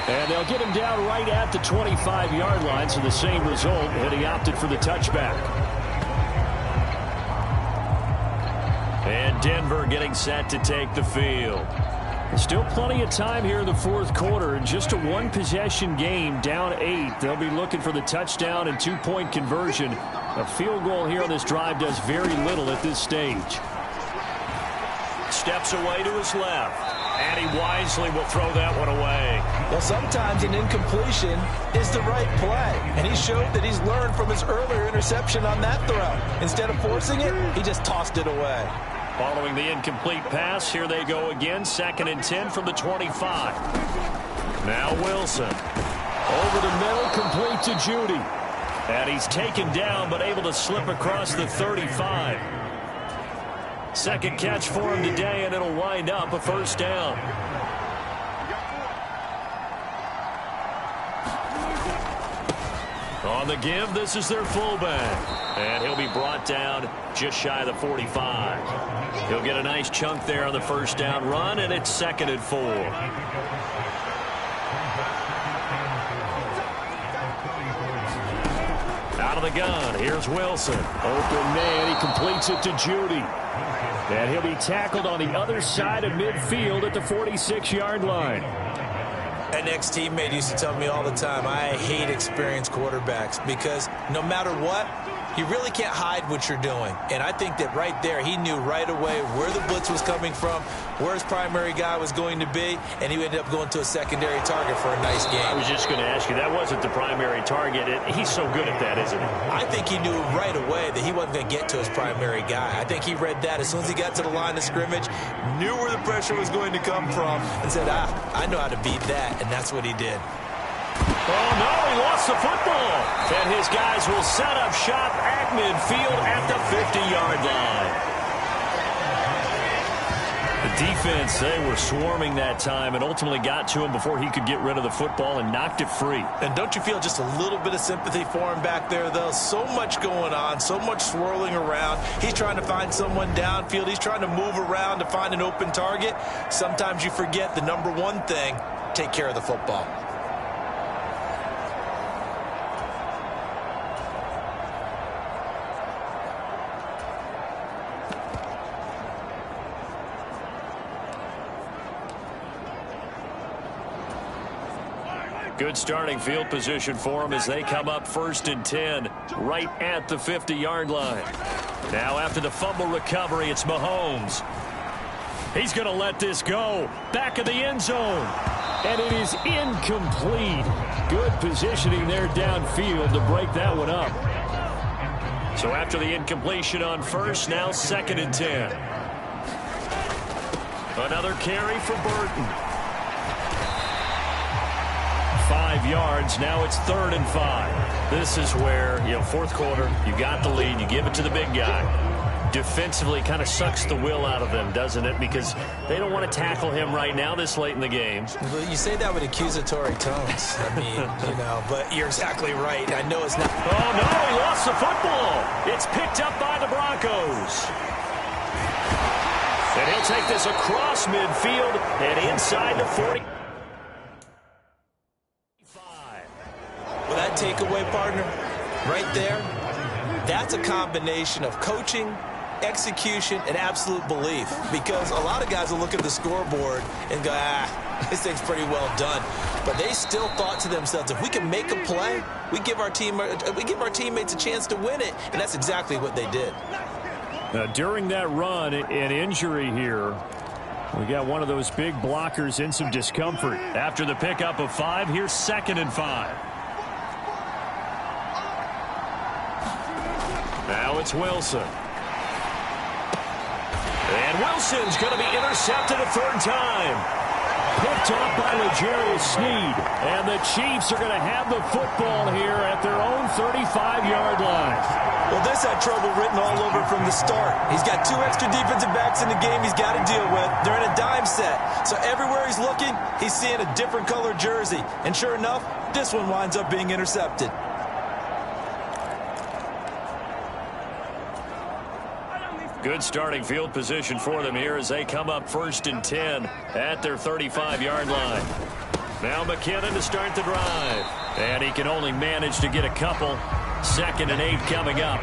And they'll get him down right at the 25-yard line, so the same result, and he opted for the touchback. And Denver getting set to take the field. Still plenty of time here in the fourth quarter. And just a one-possession game, down 8. They'll be looking for the touchdown and 2-point conversion. A field goal here on this drive does very little at this stage. Steps away to his left. And he wisely will throw that one away. Well, sometimes an incompletion is the right play. And he showed that he's learned from his earlier interception on that throw. Instead of forcing it, he just tossed it away. Following the incomplete pass, here they go again. 2nd and 10 from the 25. Now Wilson. Over the middle, complete to Judy. And he's taken down, but able to slip across the 35. Second catch for him today, and it'll wind up a first down. On the give, this is their fullback. And he'll be brought down just shy of the 45. He'll get a nice chunk there on the first down run, and it's 2nd and 4. Out of the gun, here's Wilson. Open man, he completes it to Judy. And he'll be tackled on the other side of midfield at the 46-yard line. An ex-teammate used to tell me all the time, I hate experienced quarterbacks because no matter what, you really can't hide what you're doing. And I think that right there, he knew right away where the blitz was coming from, where his primary guy was going to be, and he ended up going to a secondary target for a nice game. I was just going to ask you, that wasn't the primary target. He's so good at that, isn't he? I think he knew right away that he wasn't going to get to his primary guy. I think he read that as soon as he got to the line of scrimmage, knew where the pressure was going to come from, and said, I know how to beat that, and that's what he did. Oh, no, he lost the football. And his guys will set up shop at midfield at the 50-yard line. The defense, they were swarming that time and ultimately got to him before he could get rid of the football and knocked it free. And don't you feel just a little bit of sympathy for him back there, though? So much going on, so much swirling around. He's trying to find someone downfield. He's trying to move around to find an open target. Sometimes you forget the number one thing, take care of the football. Good starting field position for them as they come up 1st and 10 right at the 50-yard line. Now after the fumble recovery, it's Mahomes. He's going to let this go. Back of the end zone. And it is incomplete. Good positioning there downfield to break that one up. So after the incompletion on first, now 2nd and 10. Another carry for Burton. 5 yards. Now it's 3rd and 5. This is where, fourth quarter, you got the lead. You give it to the big guy. Defensively kind of sucks the will out of them, doesn't it? Because they don't want to tackle him right now this late in the game. Well, you say that with accusatory tones. I mean, but you're exactly right. I know it's not. Oh, no, he lost the football. It's picked up by the Broncos. And he'll take this across midfield and inside the 40. Well, that takeaway, partner, right there, that's a combination of coaching, execution, and absolute belief. Because a lot of guys will look at the scoreboard and go, this thing's pretty well done. But they still thought to themselves, if we can make a play, we give our teammates a chance to win it. And that's exactly what they did. Now, during that run, an injury here We got one of those big blockers in some discomfort. After the pickup of 5, here's 2nd and 5. Now it's Wilson. And Wilson's going to be intercepted a 3rd time. Picked off by L'Jarius Sneed. And the Chiefs are going to have the football here at their own 35-yard line. Well, this had trouble written all over from the start. He's got 2 extra defensive backs in the game he's got to deal with. They're in a dime set. So everywhere he's looking, he's seeing a different color jersey. And sure enough, this one winds up being intercepted. Good starting field position for them here as they come up 1st and 10 at their 35-yard line. Now McKinnon to start the drive. And he can only manage to get a couple. 2nd and 8 coming up.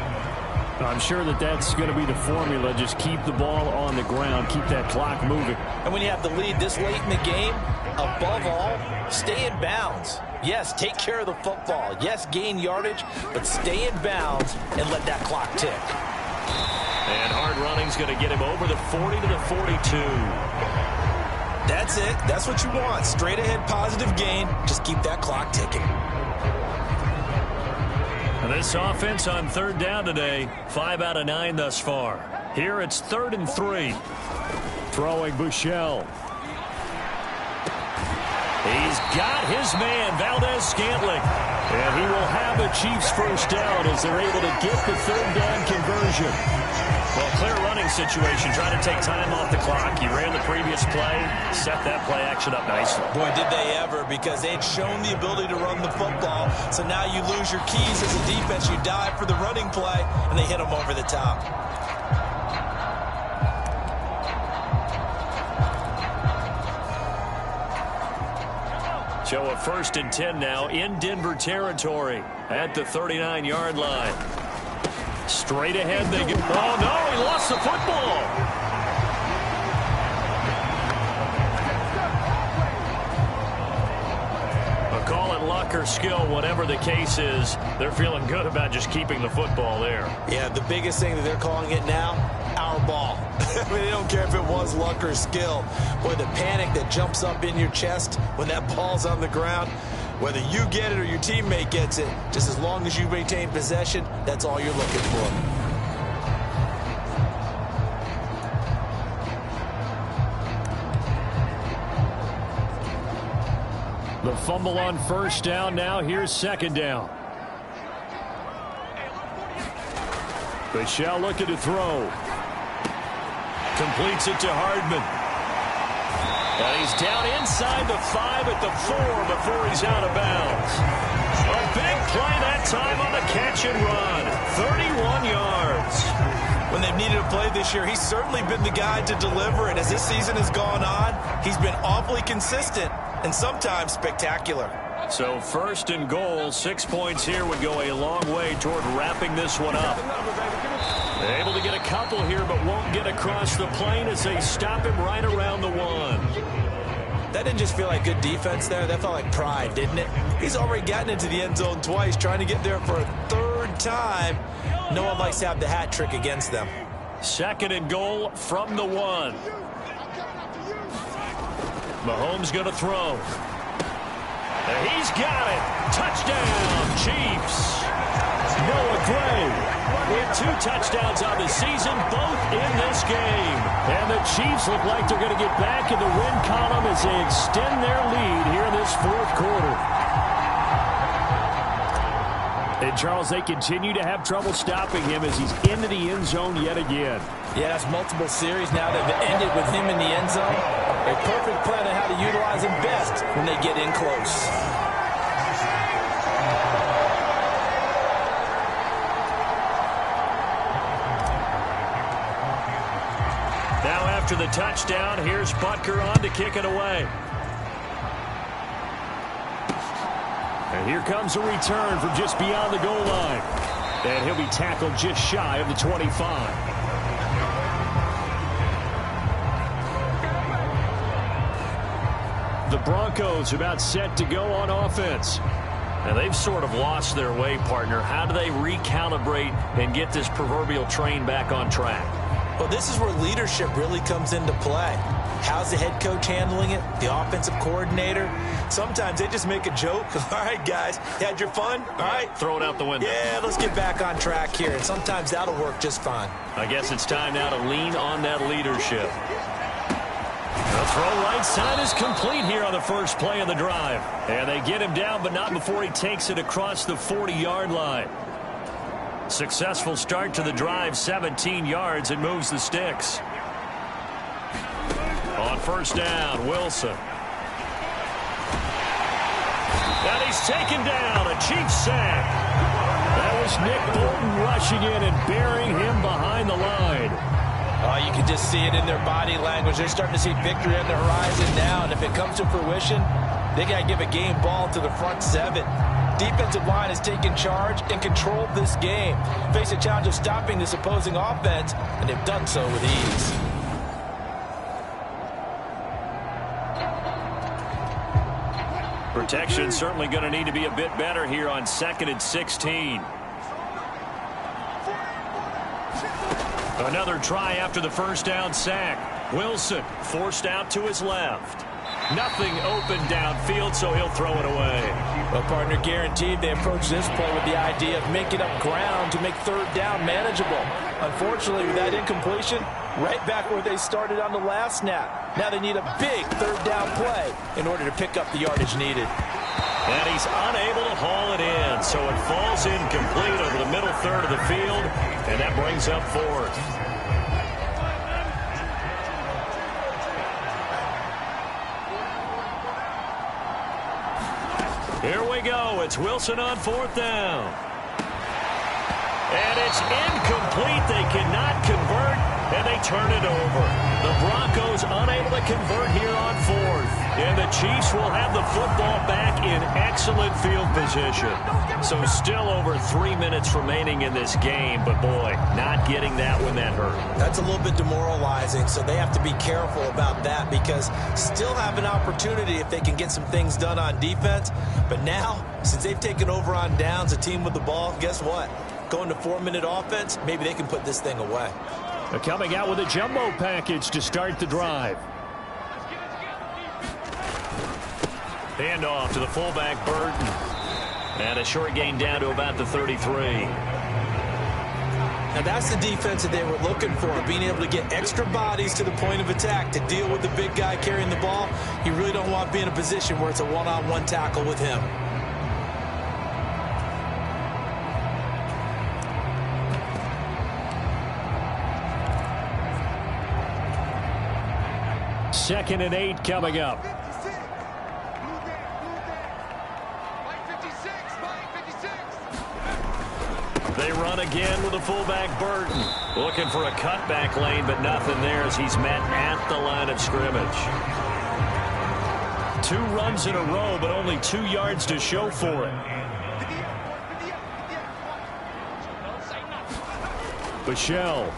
I'm sure that's going to be the formula. Just keep the ball on the ground. Keep that clock moving. And when you have the lead this late in the game, above all, stay in bounds. Yes, take care of the football. Yes, gain yardage, but stay in bounds and let that clock tick. And hard running's going to get him over the 40 to the 42. That's it. That's what you want. Straight ahead positive gain. Just keep that clock ticking. And this offense on 3rd down today, 5 out of 9 thus far. Here it's 3rd and 3. Throwing Buechele. He's got his man, Valdez-Scantling. And he will have the Chiefs 1st down as they're able to get the 3rd down conversion. Well, clear running situation, trying to take time off the clock. He ran the previous play, set that play action up nicely. Boy, did they ever, because they'd shown the ability to run the football. So now you lose your keys as a defense. You dive for the running play, and they hit them over the top. So a 1st and 10 now in Denver territory at the 39-yard line. Straight ahead they go. Oh, no, he lost the football. But call it luck or skill, whatever the case is, they're feeling good about just keeping the football there. Yeah, the biggest thing that they're calling it now, our ball. I mean, they don't care if it was luck or skill. Boy, the panic that jumps up in your chest when that ball's on the ground, whether you get it or your teammate gets it, just as long as you maintain possession, that's all you're looking for. The fumble on 1st down. Now here's 2nd down. Buechele looking to throw. Completes it to Hardman. And he's down inside the 5 at the 4 before he's out of bounds. A big play that time on the catch and run. 31 yards. When they've needed a play this year, he's certainly been the guy to deliver. And as this season has gone on, he's been awfully consistent and sometimes spectacular. So 1st and goal, 6 points here would go a long way toward wrapping this one up. They're able to get a couple here, but won't get across the plane as they stop him right around the 1. That didn't just feel like good defense there. That felt like pride, didn't it? He's already gotten into the end zone twice, trying to get there for a 3rd time. No one likes to have the hat trick against them. 2nd and goal from the 1. Mahomes going to throw. And he's got it. Touchdown, Chiefs. Noah Gray with 2 touchdowns on the season, both in this game. And the Chiefs look like they're going to get back in the win column as they extend their lead here in this 4th quarter. And, Charles, they continue to have trouble stopping him as he's into the end zone yet again. Yeah, that's multiple series now that have ended with him in the end zone. A perfect plan on how to utilize him best when they get in close. Now after the touchdown, here's Butker on to kick it away. And here comes a return from just beyond the goal line. And he'll be tackled just shy of the 25. The Broncos about set to go on offense. And they've sort of lost their way, partner. How do they recalibrate and get this proverbial train back on track? Well, this is where leadership really comes into play. How's the head coach handling it? The offensive coordinator? Sometimes they just make a joke. All right, guys, you had your fun? All right. Throw it out the window. Yeah, let's get back on track here. And sometimes that'll work just fine. I guess it's time now to lean on that leadership. The throw right side is complete here on the first play of the drive. And they get him down, but not before he takes it across the 40-yard line. Successful start to the drive, 17 yards, and moves the sticks. On first down, Wilson. And he's taken down, a Chiefs sack. That was Nick Bolton rushing in and burying him behind the line. Oh, you can just see it in their body language. They're starting to see victory on the horizon now, and if it comes to fruition, they got to give a game ball to the front seven. Defensive line has taken charge and controlled this game. Face a challenge of stopping this opposing offense, and they've done so with ease. Protection certainly going to need to be a bit better here on 2nd and 16. Another try after the first down sack. Wilson forced out to his left. Nothing open downfield, so he'll throw it away. Well, partner, guaranteed they approach this play with the idea of making up ground to make third down manageable. Unfortunately, with that incompletion, right back where they started on the last snap. Now they need a big third down play in order to pick up the yardage needed. And he's unable to haul it in, so it falls incomplete over the middle third of the field, and that brings up fourth. Here we go. It's Wilson on fourth down. And it's incomplete. They cannot convert, and they turn it over. The Broncos unable to convert here on fourth. And the Chiefs will have the football back in excellent field position. So still over 3 minutes remaining in this game, but boy, not getting that when that hurt. That's a little bit demoralizing, so they have to be careful about that because still have an opportunity if they can get some things done on defense. But now, since they've taken over on downs, a team with the ball, guess what? Going to 4-minute offense, maybe they can put this thing away. They're coming out with a jumbo package to start the drive. Handoff to the fullback, Burton. And a short gain down to about the 33. Now that's the defense that they were looking for, being able to get extra bodies to the point of attack to deal with the big guy carrying the ball. You really don't want to be in a position where it's a one-on-one tackle with him. Second and 8 coming up. They run again with the fullback, Burton. Looking for a cutback lane, but nothing there as he's met at the line of scrimmage. 2 runs in a row, but only 2 yards to show for it. Michelle.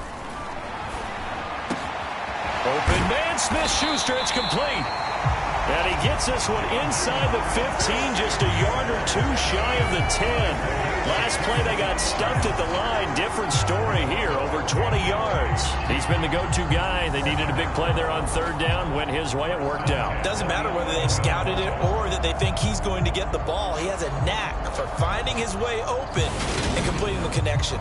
Open man, Smith-Schuster, it's complete. And he gets this one inside the 15, just a yard or 2 shy of the 10. Last play they got stuffed at the line. Different story here, over 20 yards. He's been the go-to guy. They needed a big play there on third down. Went his way, it worked out. Doesn't matter whether they've scouted it or that they think he's going to get the ball. He has a knack for finding his way open and completing the connection.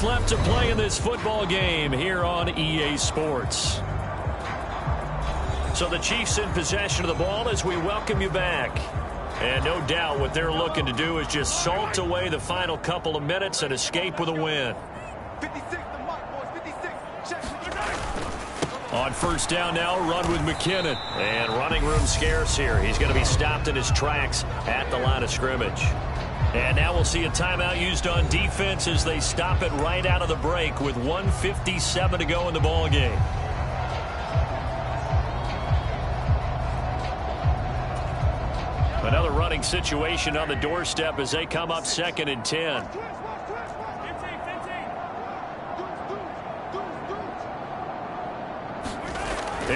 Left to play in this football game here on EA Sports. So the Chiefs in possession of the ball as we welcome you back. And no doubt what they're looking to do is just salt away the final couple of minutes and escape with a win. 56, the mark, boys, 56. Check. On first down now, run with McKinnon. And running room scarce here. He's going to be stopped in his tracks at the line of scrimmage. And now we'll see a timeout used on defense as they stop it right out of the break with 1:57 to go in the ball game. Another running situation on the doorstep as they come up 2nd and 10.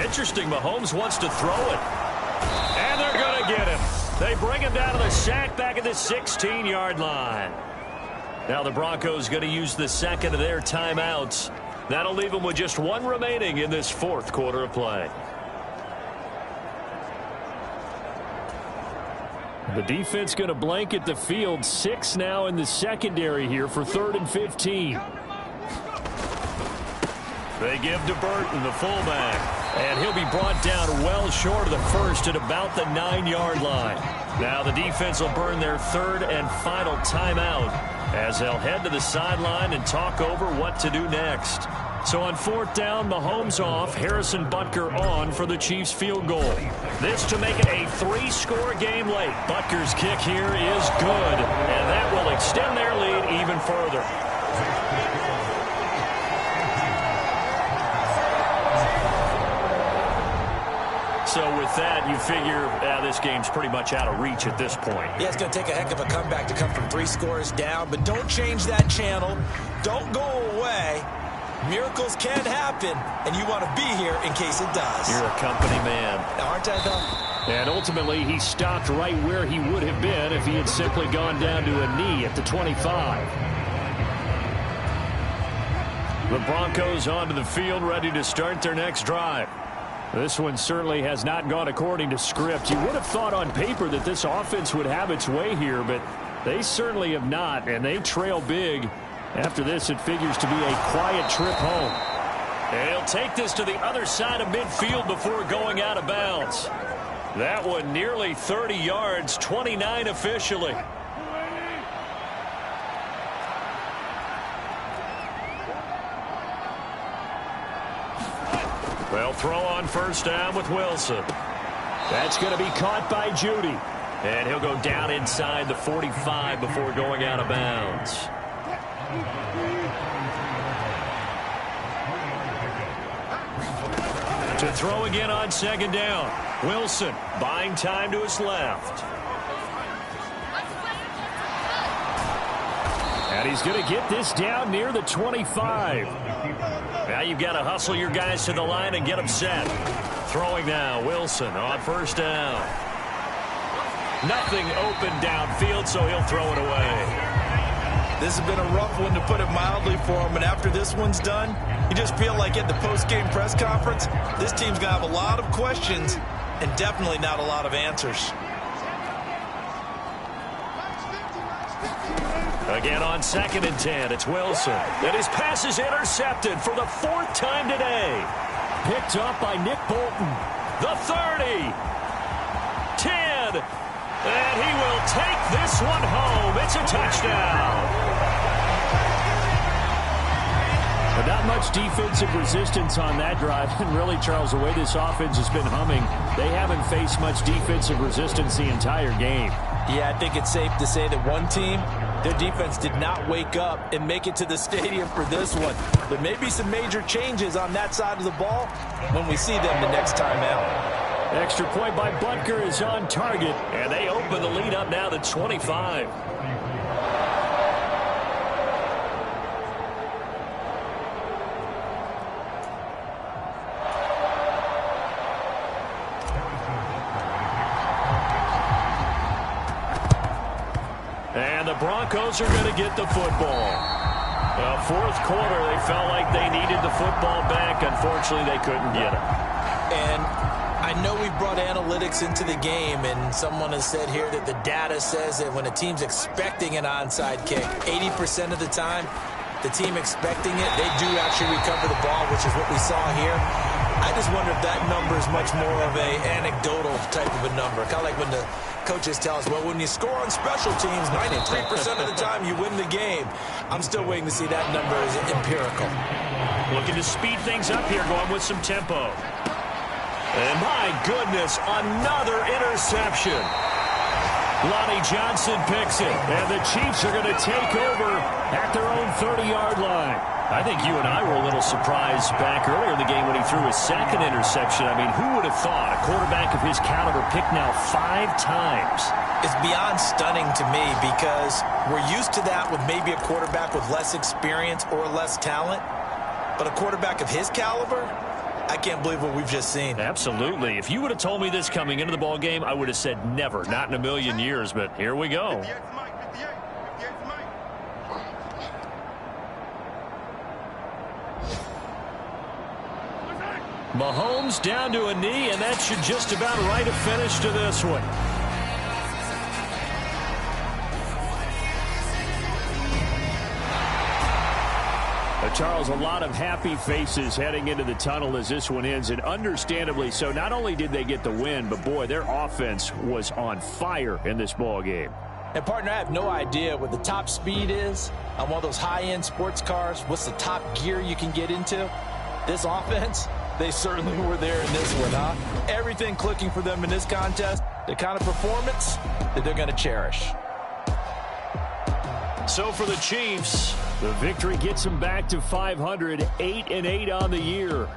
Interesting, Mahomes wants to throw it. And they're going to get him. They bring him down to the sack back at the 16-yard line. Now the Broncos going to use the second of their timeouts. That'll leave them with just one remaining in this fourth quarter of play. The defense going to blanket the field. 6 now in the secondary here for 3rd and 15. They give to Burton, the fullback. And he'll be brought down well short of the first at about the 9-yard line. Now the defense will burn their 3rd and final timeout as they'll head to the sideline and talk over what to do next. So on 4th down, Mahomes off, Harrison Butker on for the Chiefs field goal. This to make it a 3-score game late. Butker's kick here is good, and that will extend their lead even further. So with that, you figure this game's pretty much out of reach at this point. Yeah, it's going to take a heck of a comeback to come from 3 scores down, but don't change that channel. Don't go away. Miracles can happen, and you want to be here in case it does. You're a company man. Aren't I, though? And ultimately, he stopped right where he would have been if he had simply gone down to a knee at the 25. The Broncos onto the field, ready to start their next drive. This one certainly has not gone according to script. You would have thought on paper that this offense would have its way here, but they certainly have not, and they trail big. After this, it figures to be a quiet trip home. And he'll take this to the other side of midfield before going out of bounds. That one nearly 30 yards, 29 officially. They'll throw on 1st down with Wilson. That's going to be caught by Judy. And he'll go down inside the 45 before going out of bounds. To throw again on 2nd down. Wilson buying time to his left. And he's going to get this down near the 25. Now you've got to hustle your guys to the line and get them set. Throwing now, Wilson on 1st down. Nothing open downfield, so he'll throw it away. This has been a rough one, to put it mildly, for him. And after this one's done, you just feel like at the post-game press conference, this team's going to have a lot of questions and definitely not a lot of answers. Again on 2nd and 10, it's Wilson. And his pass is intercepted for the 4th time today. Picked up by Nick Bolton. The 30. 10. And he will take this one home. It's a touchdown. But not much defensive resistance on that drive. And really, Charles, the way this offense has been humming, they haven't faced much defensive resistance the entire game. Yeah, I think it's safe to say that one team, their defense did not wake up and make it to the stadium for this one. There may be some major changes on that side of the ball when we see them the next time out. Extra point by Butker is on target, and they open the lead up now to 25. And the Broncos are going to get the football. Fourth quarter, they felt like they needed the football back. Unfortunately, they couldn't get it. And I know we brought analytics into the game, and someone has said here that the data says that when a team's expecting an onside kick, 80% of the time, the team expecting it, they do actually recover the ball, which is what we saw here. I just wonder if that number is much more of a anecdotal type of a number. Kind of like when the coaches tell us, well, when you score on special teams, 93% of the time you win the game. I'm still waiting to see that number is empirical. Looking to speed things up here, going with some tempo. And my goodness, another interception. Lonnie Johnson picks it, and the Chiefs are going to take over at their own 30-yard line. I think you and I were a little surprised back earlier in the game when he threw his second interception. I mean, who would have thought a quarterback of his caliber picked now 5 times? It's beyond stunning to me because we're used to that with maybe a quarterback with less experience or less talent. But a quarterback of his caliber, I can't believe what we've just seen. Absolutely. If you would have told me this coming into the ball game, I would have said never, not in a million years. But here we go. Mahomes down to a knee, and that should just about write a finish to this one. Charles, a lot of happy faces heading into the tunnel as this one ends, and understandably so. Not only did they get the win, but boy, their offense was on fire in this ball game. And partner, I have no idea what the top speed is on one of those high-end sports cars. What's the top gear you can get into? This offense, they certainly were there in this one, huh? Everything clicking for them in this contest, the kind of performance that they're going to cherish. So for the Chiefs, the victory gets them back to 500, 8-8 on the year.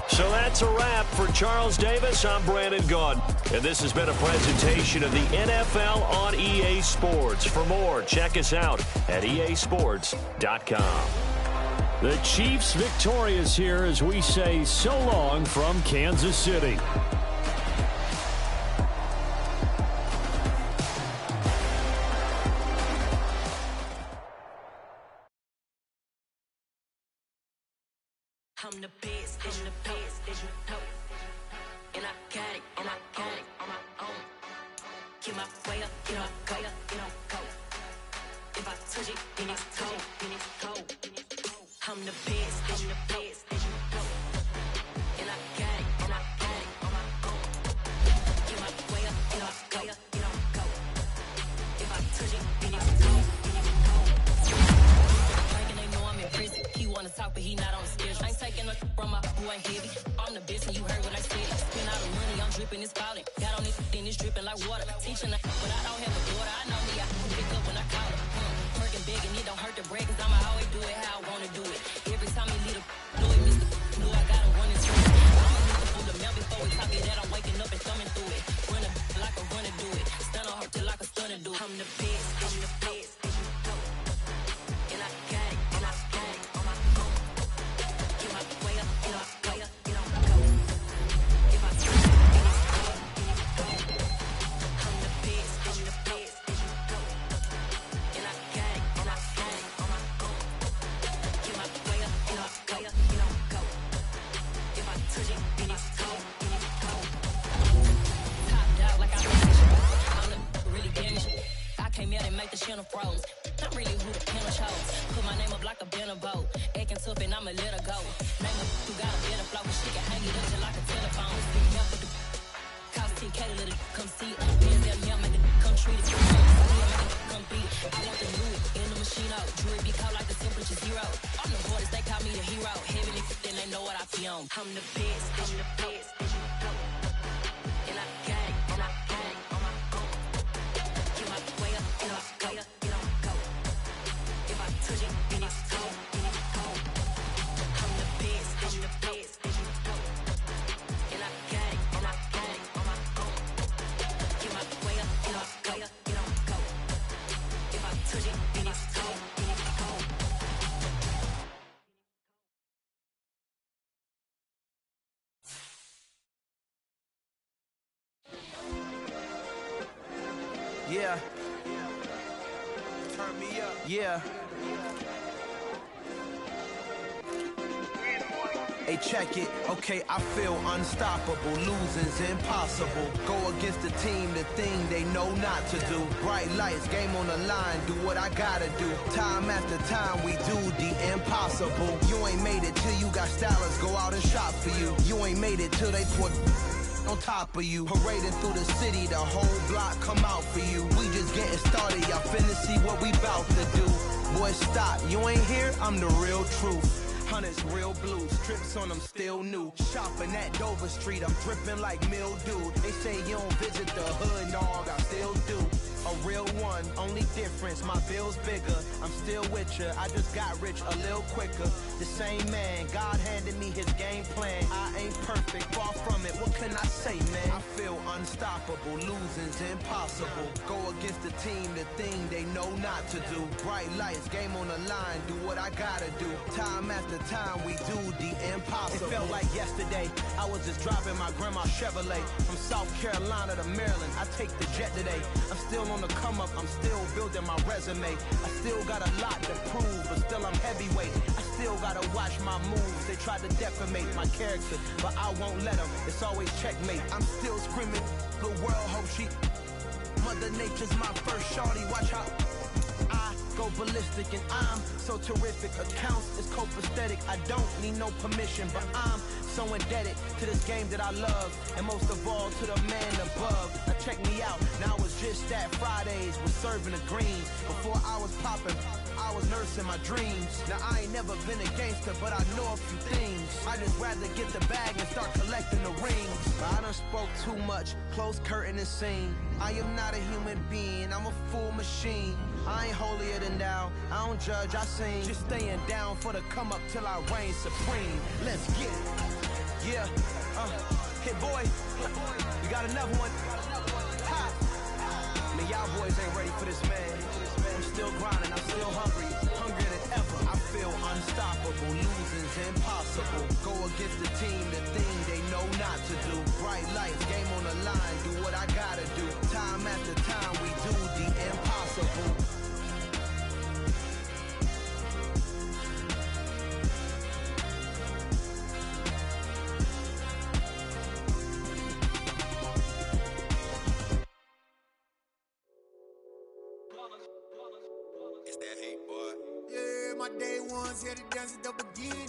So that's a wrap for Charles Davis. I'm Brandon Gaudin, and this has been a presentation of the NFL on EA Sports. For more, check us out at easports.com. The Chiefs victorious here as we say so long from Kansas City. I'm the best, and you know. And I got it, on my own. Get my way up, go. If I touch it, then it's cold. I'm the best, and you know. And I got it, on my own. Get my way up, go. If I touch it, then it's cold. Like they know I'm in prison. He wanna talk, but he not on the schedule. I ain't taking no from my boy heavy. I'm the best, and you heard what I said. Spend all the money, I'm dripping, it's falling. Got on this, then it's dripping like water. Teaching her, but I don't have a daughter. I know me, I can pick up when I call her. Working big, and it don't hurt the break, cause I'ma always do it how I wanna do it. Every time he lead a do it, Mr. Know I got him running through it. I'ma need to pull the mail before we talk it, that I'm waking up and thumbing through it. Running like a runner do it. Stun on her till like a stunner do. I'm the best, and I got it, on my own. Get my way up, go. If I touch it, then it's cold. I'm the best, and I got it, on my own. Get my way up, go. If I touch it, then it's cold. Top dog like I'm the really damaged. I came out and make the channel froze. Not really who the panel chose. Put my name up like a banner boat. Acting tough and I'ma let her go. Name her who got a better flow. She can hang it up just like a telephone. Big help with the cost 10K to let it come see it. Hands down here, make it come treat it. Come beat it. I want the new in the machine out. Jewelry be cold like the temperature 0. On the borders, they call me the hero. Heaven and then they know what I feel on. I'm the best, and I got it, on my own. Get my way up, go. If I touch it, then it's cold. I'm the best, and I got it, on my own. Get my way up, go. If I touch it, then it's cold. Yeah. Turn me up. Yeah. Hey, check it. Okay, I feel unstoppable. Losing's impossible. Go against the team, the thing they know not to do. Bright lights, game on the line. Do what I gotta do. Time after time, we do the impossible. You ain't made it till you got stylists go out and shop for you. You ain't made it till they put on top of you. Parading through the city, the whole block come out for you. We just getting started, y'all finna see what we bout to do. Boy, stop, you ain't here, I'm the real truth. Hunters, real blue, strips on them still new. Shopping at Dover Street, I'm dripping like mildew. They say you don't visit the hood, dog, I still do. a real one. Only difference, my bill's bigger. I'm still with ya, I just got rich a little quicker. The same man, God handed me his game plan. I ain't perfect, far from it, what can I say, man? I feel unstoppable, losing's impossible. Go against the team, the thing they know not to do. Bright lights, game on the line, do what I gotta do. Time after time, we do the impossible. It felt like yesterday, I was just driving my grandma's Chevrolet from South Carolina to Maryland. I take the jet today. I'm still on the come up, I'm still building my resume. I still got a lot to prove, but still I'm heavyweight. I still gotta watch my moves. They tried to defamate my character, but I won't let them. It's always checkmate. I'm still screaming, the world hope she. Mother Nature's my first shorty, watch how I go ballistic and I'm so terrific. Accounts is copacetic, I don't need no permission, but I'm so indebted to this game that I love, and most of all to the man above. Now check me out, now it's just that Fridays was serving the greens. Before I was popping, I was nursing my dreams. Now I ain't never been a gangster, but I know a few things. I just rather get the bag and start collecting the rings. But I done spoke too much, close curtain and scene. I am not a human being, I'm a full machine. I ain't holier than thou, I don't judge, I sing. Just staying down for the come up till I reign supreme. Let's get it. Yeah, hit boy, we got another one. Ha. Man, y'all boys ain't ready for this, man. I'm still grinding, I'm still hungry, hungrier than ever. I feel unstoppable, losing's impossible. Go against the team, the thing they know not to do. Bright lights, game on the line, do what I gotta do. Time after time, we do the impossible. Yeah, my day ones here to dance at the beginning.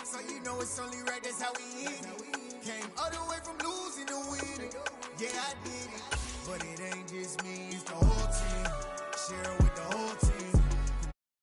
So you know it's only right, that's how we end it. Came all the way from losing to winning. Yeah, I did it. But it ain't just me, it's the whole team. Share it with the whole team.